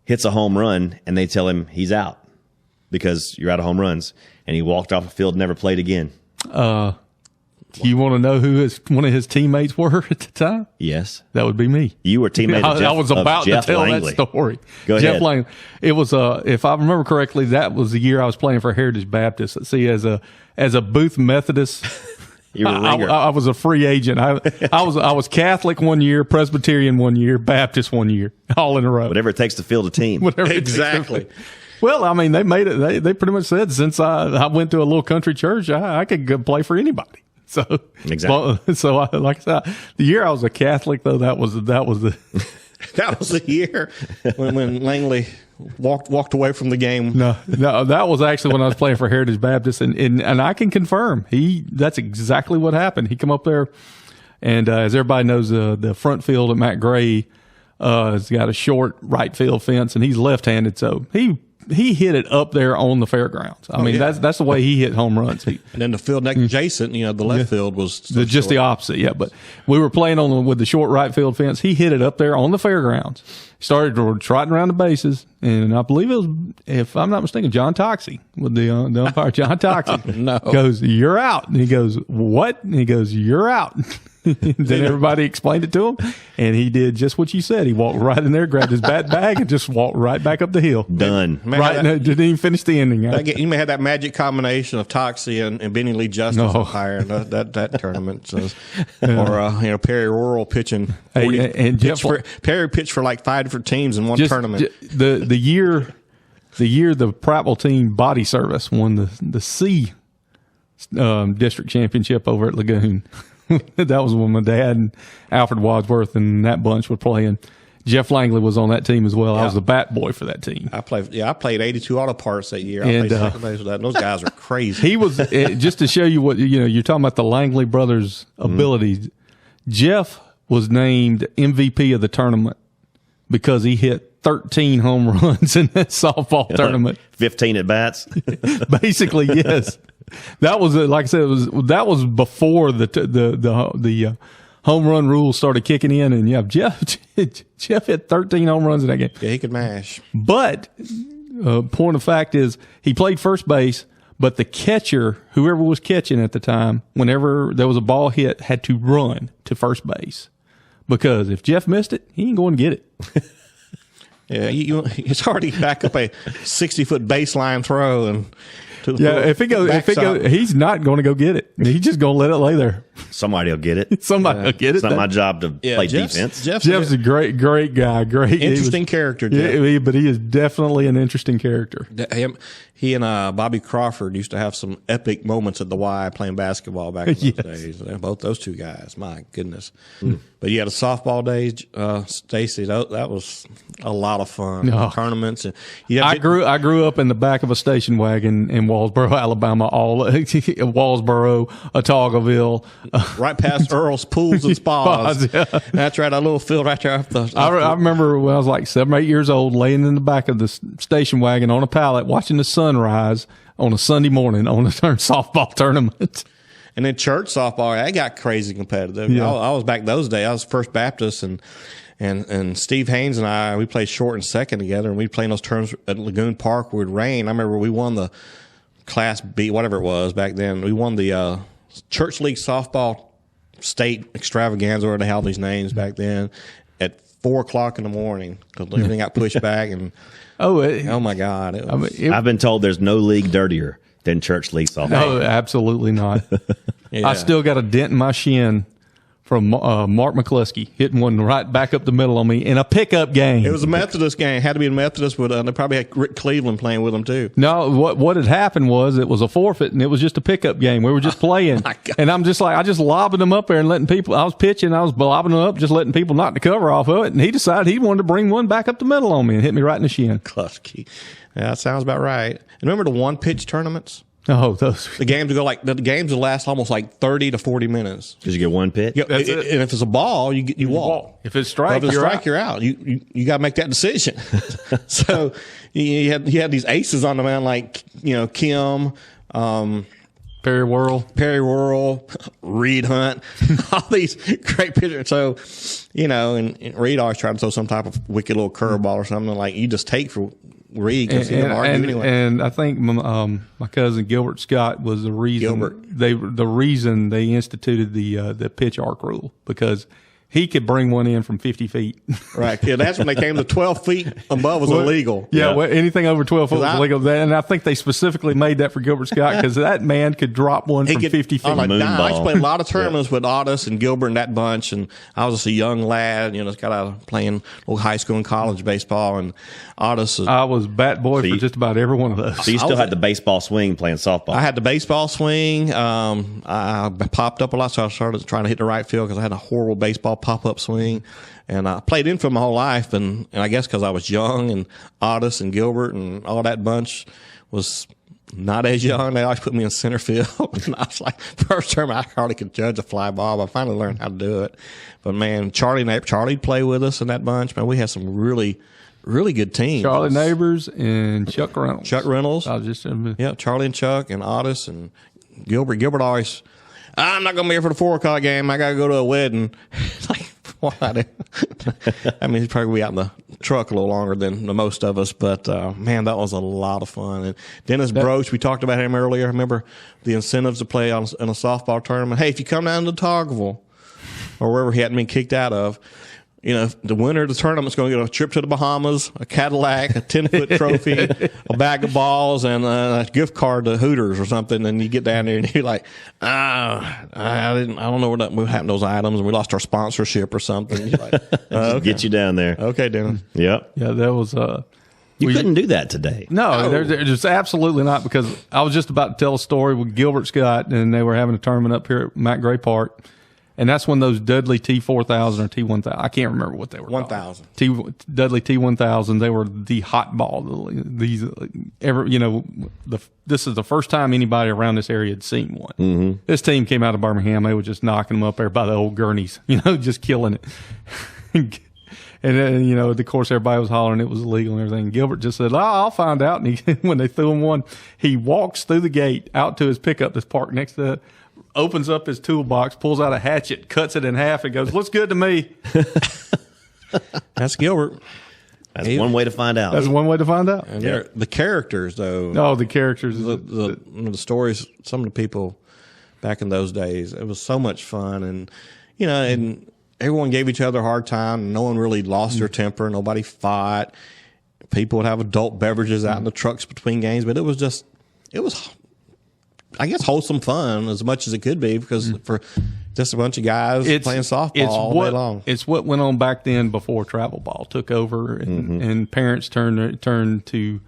hits a home run, and they tell him he's out because you're out of home runs, and he walked off the field, and never played again. Do you want to know who one of his teammates were at the time? Yes. That would be me. You were teammate of Jeff. I was about to tell Langley. that story. Go Jeff ahead. Langley. It was, if I remember correctly, that was the year I was playing for Heritage Baptist. See, as a Booth Methodist, You were a ringer. I was a free agent. I was Catholic one year, Presbyterian one year, Baptist one year, all in a row. Whatever it takes to field a team. Exactly. Well, I mean, they made it. They pretty much said since I went to a little country church, I could go play for anybody. So exactly. So like I said, the year I was a Catholic, though, that was the that was the year when Langley walked away from the game. No, that was actually when I was playing for Heritage Baptist, and I can confirm that's exactly what happened. He come up there, and as everybody knows, the front field at Matt Gray has got a short right field fence, and he's left-handed, so he hit it up there on the fairgrounds. I mean, that's the way he hit home runs. And then the field next adjacent, the left field was just the opposite. Yeah, but we were playing with the short right field fence. He hit it up there on the fairgrounds. Started trotting around the bases, and I believe it was, if I'm not mistaken, John Toxey with the umpire. John Toxey No. goes, "You're out," and he goes, "What?" And he goes, "You're out." Then everybody explained it to him, and he did just what you said. He walked right in there, grabbed his bat bag, and just walked right back up the hill. Done. Right, didn't even finish the inning. You may have that magic combination of Toxie and Benny Lee Justice umpire in that tournament. So, or Perry Rural pitching. And Perry pitched for like 5 different teams in one tournament. The year the Prattville team body service won the C district championship over at Lagoon. That was when my dad and Alfred Wadsworth and that bunch were playing. Jeff Langley was on that team as well. Yeah. I was the bat boy for that team. I played 82 auto parts that year. I played second base with that. And those guys are crazy. He was just to show you what you're talking about the Langley brothers' abilities. Jeff was named MVP of the tournament because he hit 13 home runs in that softball tournament. 15 at bats. Basically, yes. That was like I said. That was before the home run rule started kicking in, and Jeff hit 13 home runs in that game. Yeah, he could mash. But point of fact is he played first base, but the catcher, whoever was catching at the time, whenever there was a ball hit, had to run to first base because if Jeff missed it, he ain't going to get it. Yeah, it's hard to back up a 60-foot baseline throw and. If it goes, he's not going to go get it. He's just going to let it lay there. Somebody will get it. Somebody will get it. It's not my job to play defense. Jeff's a great guy. Interesting character, Jeff. Yeah, but he is definitely an interesting character. He and Bobby Crawford used to have some epic moments at the Y playing basketball back in those days. Both those two guys, my goodness. But the softball days, Stacy, that was a lot of fun. Tournaments. And I grew up in the back of a station wagon in Wallsboro, Alabama. Wallsboro, Otaugaville, right past Earl's Pools and Spas. That's right, a little field right there. I remember when I was like 7 or 8 years old, laying in the back of the station wagon on a pallet, watching the sunrise on a Sunday morning on a softball tournament. And then church softball, that got crazy competitive. Yeah. I was back those days. I was First Baptist, and Steve Haynes and we played short and second together, and we'd play in those terms at Lagoon Park where it would rain. I remember we won the Class B, whatever it was back then. We won the Church League softball state extravaganza, or they had all these names back then, at 4:00 in the morning because everything got pushed back. And oh my God! I've been told there's no league dirtier than church league softball. No, absolutely not. Yeah. I still got a dent in my shin from Mark McCluskey hitting one right back up the middle on me in a pickup game. It was a Methodist game. It had to be a Methodist, but they probably had Rick Cleveland playing with them too. No, what had happened was it was a forfeit, and it was just a pickup game. We were just playing, and I'm just like, I just lobbing them up there and letting people. I was pitching, I was lobbing them up, just letting people knock the cover off of it, and he decided he wanted to bring one back up the middle on me and hit me right in the shin. McCluskey. Yeah, that sounds about right. And remember the one-pitch tournaments? Oh, those the games would last almost like 30 to 40 minutes. Because you get one pitch. Yep. And if it's a ball, you walk. If it's strike, you're out. You got to make that decision. So you had these aces on the mound like Kim, Perry Worrell, Reed Hunt, all these great pitchers. So and Reed always tried to throw some type of wicked little curveball or something like you just take for. Reed, and I think my cousin Gilbert Scott was the reason they instituted the pitch arc rule, because he could bring one in from 50 feet. Right. Yeah, that's when they came to 12 feet above was illegal. Yeah, well, anything over 12 foot was illegal. And I think they specifically made that for Gilbert Scott because that man could drop one from 50 feet. I used to play a lot of tournaments with Otis and Gilbert and that bunch, and I was just a young lad, got out of playing little high school and college baseball, and Otis. I was bat boy for just about every one of those. So you still had the baseball swing playing softball? I had the baseball swing. I popped up a lot, so I started trying to hit the right field because I had a horrible baseball pop-up swing. And I played infield my whole life, and I guess because I was young, and Otis and Gilbert and all that bunch was not as young. They always put me in center field. And I was like, first term, I hardly could judge a fly ball, but I finally learned how to do it. But, man, Charlie'd play with us in that bunch. Man, we had some really good teams. Charlie Neighbors and Chuck Reynolds. Charlie and Chuck and Otis and Gilbert. Gilbert always, I'm not going to be here for the 4 o'clock game. I got to go to a wedding. Like, what? I mean, he's probably out in the truck a little longer than the most of us, but man, that was a lot of fun. And Dennis Broach, we talked about him earlier. Remember the incentives to play in a softball tournament? Hey, if you come down to Targville, or wherever he hadn't been kicked out of. You know, the winner of the tournament's going to get a trip to the Bahamas, a Cadillac, a 10-foot trophy, a bag of balls, and a gift card to Hooters or something. And you get down there and you're like, I don't know what happened to those items, and we lost our sponsorship or something. You're like, okay. Get you down there. Okay, Dennis. Yep. Yeah, that was. You couldn't do that today. No, there's just absolutely not, because I was just about to tell a story with Gilbert Scott, and they were having a tournament up here at Matt Gray Park. And that's when those Dudley T4000 or T1000, I can't remember what they were. 1000. Dudley T1000, they were the hot ball. These, this is the first time anybody around this area had seen one. Mm-hmm. This team came out of Birmingham. They were just knocking them up there by the old gurneys, just killing it. And then, of course, everybody was hollering it was illegal and everything. Gilbert just said, I'll find out. And when they threw him one, he walks through the gate out to his pickup that's parked next to it, opens up his toolbox, pulls out a hatchet, cuts it in half, and goes, "Looks good to me." That's Gilbert. That's one way to find out. That's one way to find out. And the characters, though. Oh, the characters. The stories, some of the people back in those days, it was so much fun. And, and everyone gave each other a hard time. No one really lost their temper. Nobody fought. People would have adult beverages out in the trucks between games. But it was I guess, wholesome fun as much as it could be, because for just a bunch of guys playing softball all day long. It's what went on back then before travel ball took over, and parents turned to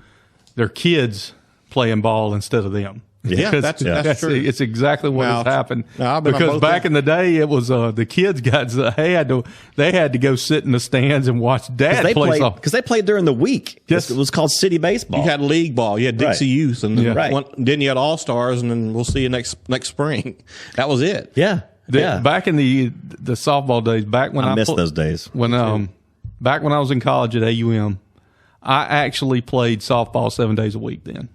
their kids playing ball instead of them. Yeah, that's true. It's exactly what has happened. Because back in the day, it was the kids they had to go sit in the stands and watch dad play softball. Because they played during the week. Yes. It was called city baseball. You had league ball. You had Dixie Youth, and then you had All Stars, and then we'll see you next spring. That was it. Yeah. Back in the softball days, back when I miss those days. Back when I was in college at AUM, I actually played softball 7 days a week then.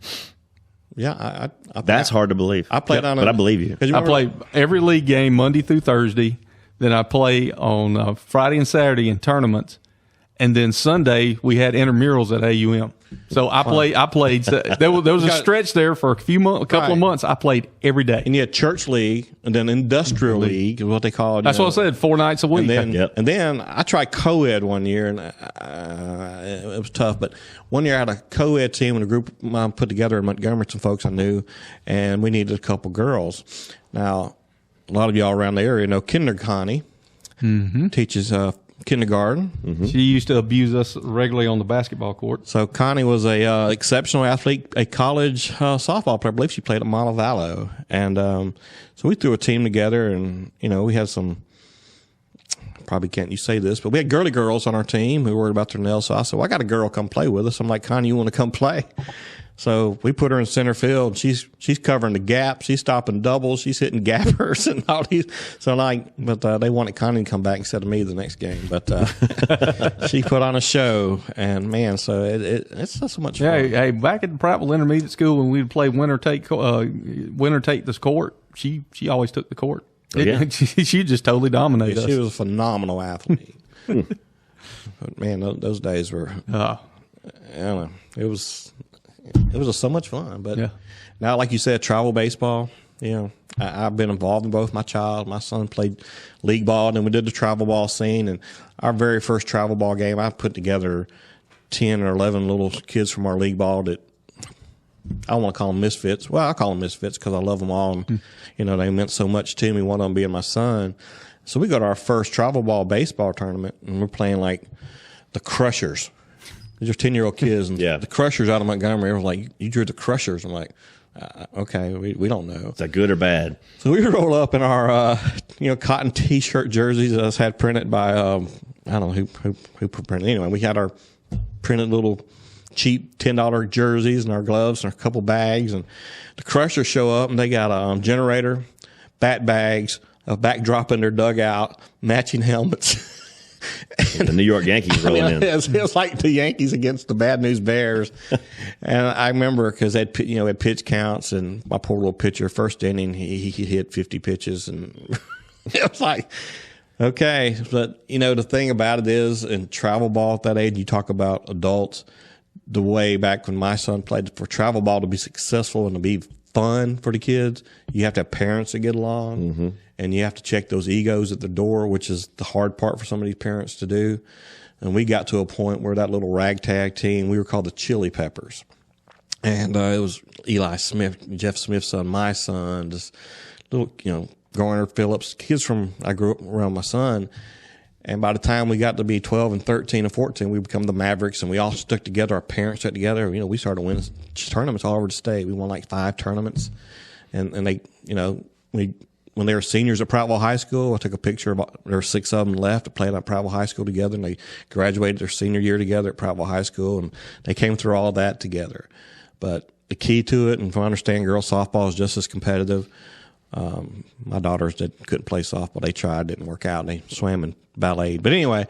Yeah, that's hard to believe. I played but I believe you. I play every league game Monday through Thursday. Then I play on Friday and Saturday in tournaments, and then Sunday we had intramurals at AUM. So I played. There was a stretch there for a couple of months. I played every day. And you had church league, and then industrial league is what they call it. That's what I said. 4 nights a week. And then I tried co-ed one year, and it was tough. But one year I had a co-ed team and a group I put together in Montgomery, some folks I knew, and we needed a couple girls. Now, a lot of y'all around the area know Kinder Connie teaches kindergarten. Mm-hmm. She used to abuse us regularly on the basketball court. So Connie was a exceptional athlete, a college softball player. I believe she played at Montevallo. And so we threw a team together, and we had some. Probably can't you say this, but we had girly girls on our team who worried about their nails. So I said, "Well, I got a girl come play with us." I'm like, "Connie, you want to come play?" So we put her in center field. She's covering the gap. She's stopping doubles. She's hitting gappers and all these. So but they wanted Connie to come back instead of me the next game. But she put on a show, and man, so it's not so much fun. Hey, back at the Prattville Intermediate School when we'd play winner take this court, she always took the court. She just totally dominated us. She was a phenomenal athlete. But man, those days were. I don't know. It was so much fun. But now, like you said, travel baseball. I've been involved in both. My son played league ball, and then we did the travel ball scene. And our very first travel ball game, I put together 10 or 11 little kids from our league ball that I don't want to call them misfits. Well, I call them misfits because I love them all, and they meant so much to me. One of them being my son. So we go to our first travel ball baseball tournament, and we're playing like the Crushers. These are 10-year-old kids, and the Crushers out of Montgomery. We're like, "You drew the Crushers." I'm like, "Okay, we don't know." Is that good or bad? So we roll up in our cotton T-shirt jerseys that us had printed by I don't know who printed. Anyway, we had our printed little cheap $10 jerseys and our gloves and our couple bags, and the Crushers show up and they got a generator, bat bags, a backdrop in their dugout, matching helmets. And the New York Yankees rolling in. It was like the Yankees against the Bad News Bears. And I remember because had pitch counts, and my poor little pitcher, first inning, he hit 50 pitches, and it was like, okay. But the thing about it is, in travel ball at that age, you talk about adults. The way back when my son played for travel ball, to be successful and to be fun for the kids, you have to have parents that get along, and you have to check those egos at the door, which is the hard part for some of these parents to do. And we got to a point where that little ragtag team, we were called the Chili Peppers. And it was Eli Smith, Jeff Smith's son, my son, just little, Garner Phillips, kids I grew up around my son. And by the time we got to be 12 and 13 and 14, we become the Mavericks, and we all stuck together. Our parents stuck together. We started winning tournaments all over the state. We won like 5 tournaments. And they, when they were seniors at Prattville High School, I took a picture of, there were 6 of them left that played at Prattville High School together, and they graduated their senior year together at Prattville High School, and they came through all that together. But the key to it, and if I understand, girls softball is just as competitive. My daughters couldn't play softball. They tried, didn't work out. They swam and ballet. But anyway,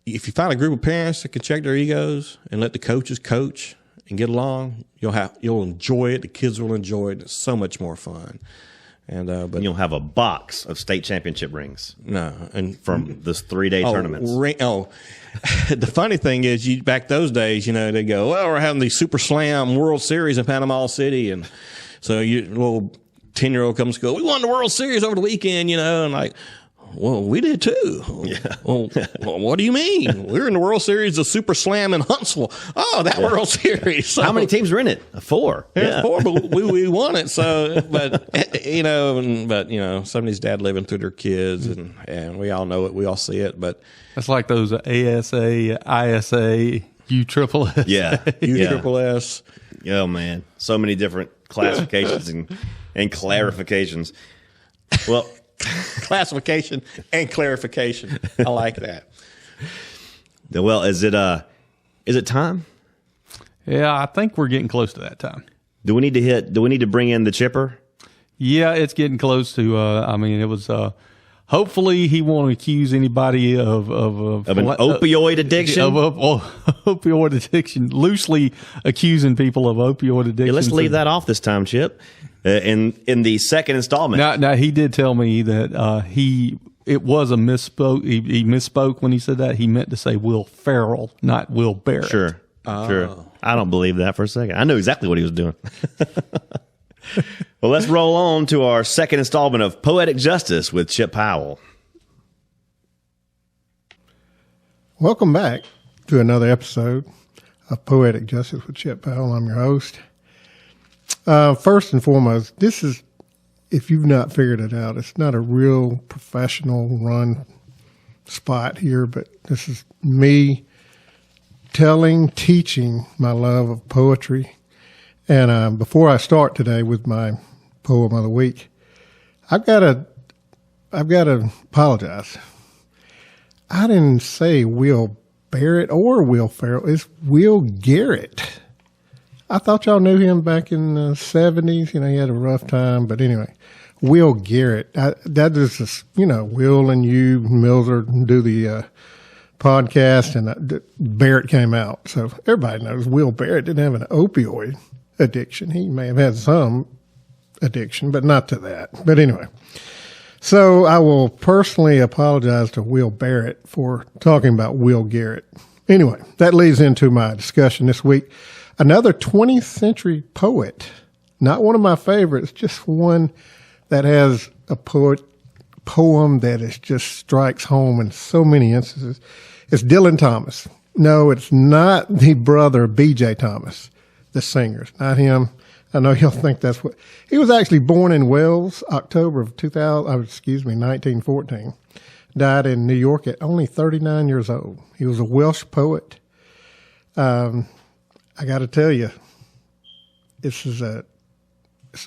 if you find a group of parents that can check their egos and let the coaches coach and get along, you'll enjoy it. The kids will enjoy it. It's so much more fun. And but you'll have a box of state championship rings. No, and from this 3-day tournaments. The funny thing is, back those days, they go, well, we're having the Super Slam World Series in Panama City, and so little 10-year-old comes to go, we won the World Series over the weekend, and like, well, we did too. Yeah. Well, what do you mean? We were in the World Series of Super Slam in Huntsville. Oh, that World Series. So, how many teams were in it? 4. Yeah, 4, but we won it. So, but some of these dads living through their kids, and we all know it. We all see it. But it's like those ASA, ISA, USSS. Yeah, USSS. Oh man, so many different classifications and clarifications. Well. Classification and clarification. I like that. Well, is it time? Yeah, I think we're getting close to that time. Do we need to bring in the chipper? Yeah, it's getting close to, it was, hopefully he won't accuse anybody of an opioid addiction? Of opioid addiction, loosely accusing people of opioid addiction. Yeah, let's leave that off this time, Chip. In the second installment. Now he did tell me that it was a misspoke. He misspoke when he said that. He meant to say Will Ferrell, not Will Barrett. Sure. I don't believe that for a second. I knew exactly what he was doing. Well, let's roll on to our second installment of Poetic Justice with Chip Powell. Welcome back to another episode of Poetic Justice with Chip Powell. I'm your host. First and foremost, this is, if you've not figured it out, it's not a real professional run spot here, but this is me teaching my love of poetry. And before I start today with my poem of the week, I've got to apologize. I didn't say Will Barrett or Will Ferrell. It's Will Garrett. I thought y'all knew him back in the 70s. He had a rough time. But anyway, Will Garrett. That is just, Will and you, Millzer, do the podcast, and Barrett came out. So everybody knows Will Barrett didn't have an opioid addiction. He may have had some addiction, but not to that. But anyway, so I will personally apologize to Will Barrett for talking about Will Garrett. Anyway, that leads into my discussion this week. Another 20th century poet, not one of my favorites, just one that has a poem that just strikes home in so many instances. It's Dylan Thomas. No, it's not the brother of B.J. Thomas, the singer. It's not him. I know you'll think that's what. He was actually born in Wales, October of 1914. Died in New York at only 39 years old. He was a Welsh poet. I got to tell you, it's a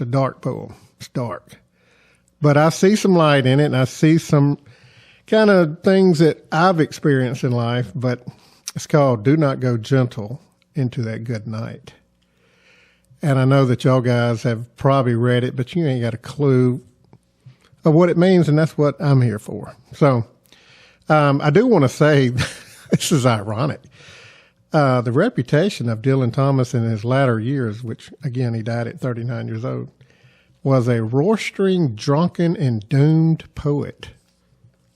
dark poem. It's dark. But I see some light in it, and I see some kind of things that I've experienced in life, but it's called Do Not Go Gentle Into That Good Night. And I know that y'all guys have probably read it, but you ain't got a clue of what it means, and that's what I'm here for. So I do want to say, this is ironic. The reputation of Dylan Thomas in his latter years, which, again, he died at 39 years old, was a roistering, drunken, and doomed poet,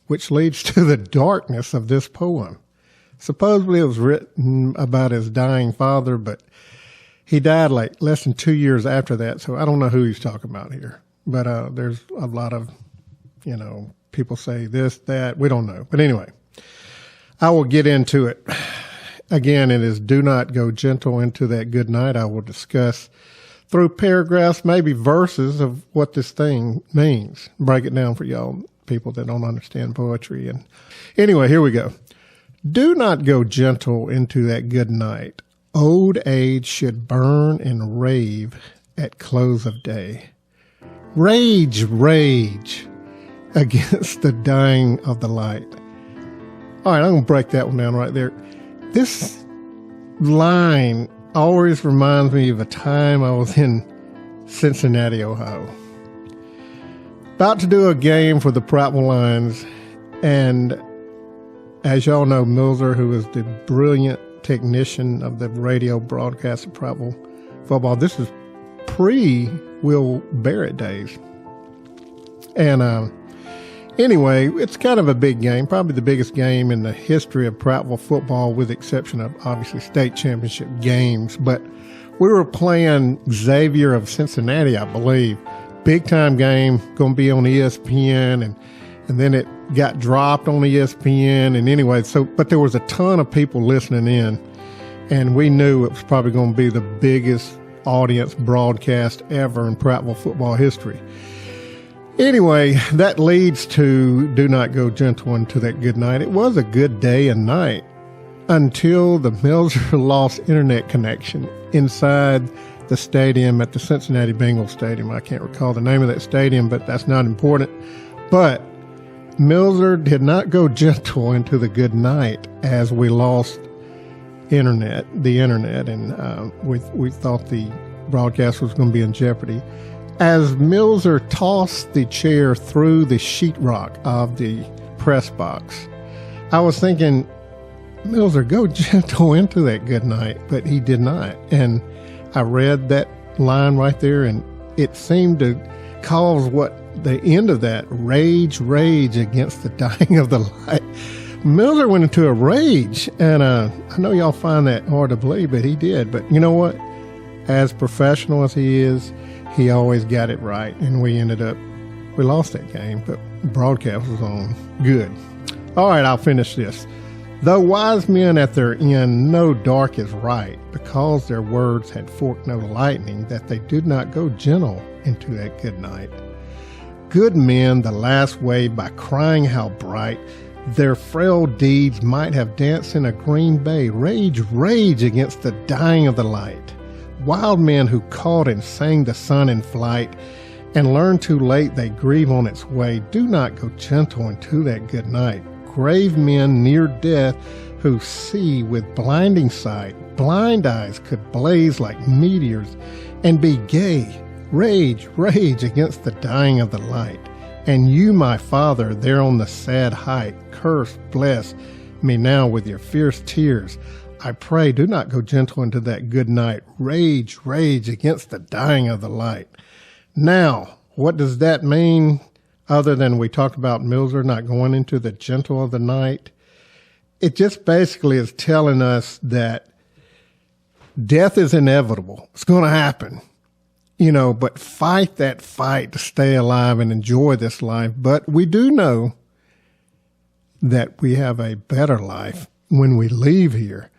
which leads to the darkness of this poem. Supposedly it was written about his dying father, but He died like less than 2 years after that, so I don't know who he's talking about here. But there's a lot of, people say this, that. We don't know. But anyway, I will get into it. Again, it is do not go gentle into that good night. I will discuss through paragraphs, maybe verses of what this thing means. Break it down for y'all people that don't understand poetry. And anyway, here we go. Do not go gentle into that good night. Old age should burn and rave at close of day. Rage, rage against the dying of the light. All right, I'm going to break that one down right there. This line always reminds me of a time I was in Cincinnati, Ohio. About to do a game for the Prattville Lions, and as y'all know, Millzer, who is the brilliant technician of the radio broadcast of Prattville football, this is pre-Will Barrett days. And anyway, it's kind of a big game, probably the biggest game in the history of Prattville football, with the exception of, obviously, state championship games. But we were playing Xavier of Cincinnati, I believe. Big-time game, going to be on ESPN, and then it got dropped on ESPN. And anyway, but there was a ton of people listening in, and we knew it was probably going to be the biggest audience broadcast ever in Prattville football history. Anyway, that leads to do not go gentle into that good night. It was a good day and night until the Millzer lost internet connection inside the stadium at the Cincinnati Bengals Stadium. I can't recall the name of that stadium, but that's not important. But Millzer did not go gentle into the good night as we lost the internet, and we thought the broadcast was going to be in jeopardy. As Millzer tossed the chair through the sheetrock of the press box, I was thinking, Millzer, go gentle into that good night, but he did not. And I read that line right there, and it seemed to cause the end of that, rage against the dying of the light. Millzer went into a rage, and I know y'all find that hard to believe, but he did. But you know what? As professional as he is, he always got it right, and we lost that game, but the broadcast was on. Good. All right, I'll finish this. Though wise men at their end know dark is right, because their words had forked no lightning, that they did not go gentle into that good night. Good men the last way by crying how bright their frail deeds might have danced in a green bay. Rage against the dying of the light. Wild men who caught and sang the sun in flight, and learned too late they grieve on its way, do not go gentle into that good night. Grave men near death who see with blinding sight, blind eyes could blaze like meteors and be gay. Rage against the dying of the light. And you, my Father, there on the sad height, curse, bless me now with your fierce tears. I pray, do not go gentle into that good night. Rage against the dying of the light. Now, what does that mean other than we talked about Millzer not going into the gentle of the night? It just basically is telling us that death is inevitable. It's going to happen, but fight that fight to stay alive and enjoy this life. But we do know that we have a better life when we leave here.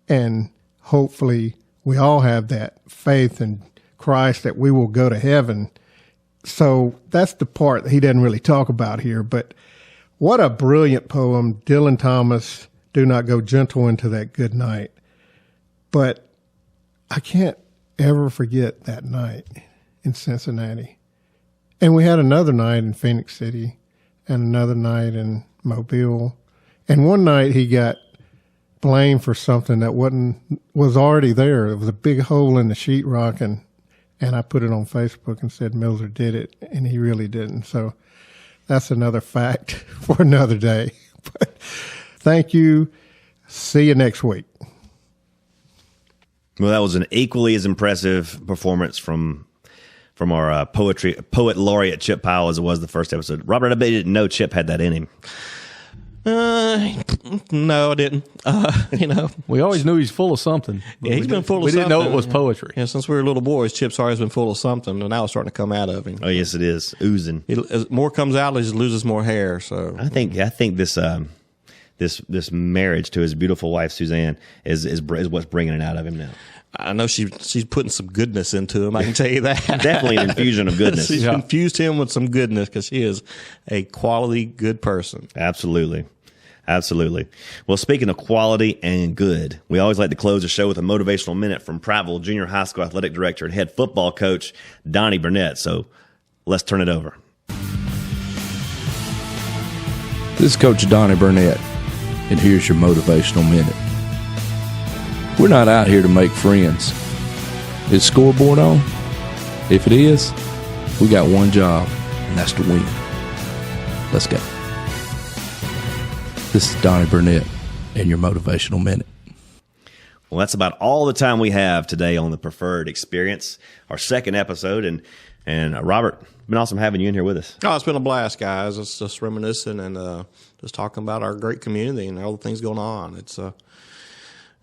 And hopefully we all have that faith in Christ that we will go to heaven. So that's the part that he doesn't really talk about here. But what a brilliant poem. Dylan Thomas, do not go gentle into that good night. But I can't ever forget that night in Cincinnati. And we had another night in Phoenix City and another night in Mobile. And one night he got blamed for something that was already there. It was a big hole in the sheetrock, and I put it on Facebook and said Millzer did it, and he really didn't. So that's another fact for another day. But thank you. See you next week. Well, that was an equally as impressive performance from our poet laureate Chip Powell as it was the first episode. Robert, I bet you didn't know Chip had that in him. No, I didn't. We always knew he's full of something. Yeah, he's been full of we something. We didn't know it was poetry. Yeah, since we were little boys, Chip's always been full of something, and now it's starting to come out of him. Oh, yes, it is. Oozing. As more comes out, he just loses more hair. So I think this this marriage to his beautiful wife Suzanne is what's bringing it out of him now. I know she's putting some goodness into him. I can tell you that. Definitely an infusion of goodness. She's infused him with some goodness because she is a quality good person. Absolutely. Absolutely. Well, speaking of quality and good, we always like to close the show with a motivational minute from Prattville Junior High School Athletic Director and Head Football Coach Donny Burnett. So let's turn it over. This is Coach Donny Burnett, and here's your motivational minute. We're not out here to make friends. Is scoreboard on? If it is, we got one job, and that's to win. Let's go. This is Donny Burnett and your motivational minute. Well, that's about all the time we have today on the Preferred Experience, our second episode. And Robert, been awesome having you in here with us. Oh, it's been a blast, guys. It's just reminiscing and just talking about our great community and all the things going on. It's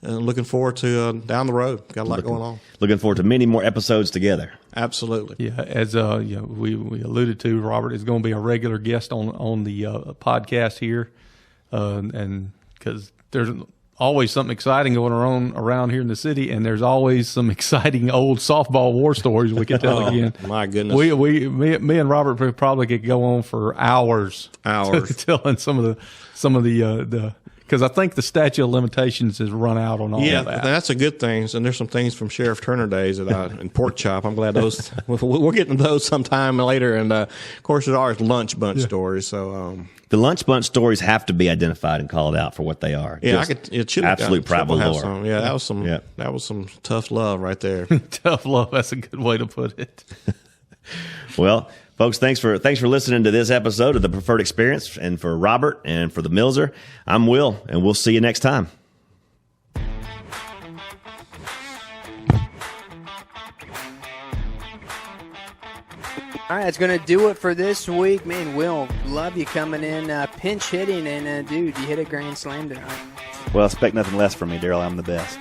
looking forward to down the road. Got a lot going on. Looking forward to many more episodes together. Absolutely. Yeah, as we alluded to, Robert is going to be a regular guest on the podcast here, and because there's always something exciting going on around here in the city, and there's always some exciting old softball war stories we could tell again. My goodness, me and Robert probably could go on for hours telling some of the because I think the statute of limitations has run out on all of that. Yeah, that's a good thing. And there's some things from Sheriff Turner days and Pork Chop. I'm glad those we'll get into those sometime later. And of course, there are lunch bunch stories. So the lunch bunch stories have to be identified and called out for what they are. Yeah, absolute Prattville lore. Yeah, that was some tough love right there. Tough love. That's a good way to put it. Well, folks, thanks for listening to this episode of the Preferred Experience. And for Robert and for the Millzer, I'm Will, and we'll see you next time. All right, that's going to do it for this week. Man, Will, love you coming in, pinch hitting, and dude, you hit a grand slam tonight. Well, expect nothing less from me, Daryl. I'm the best.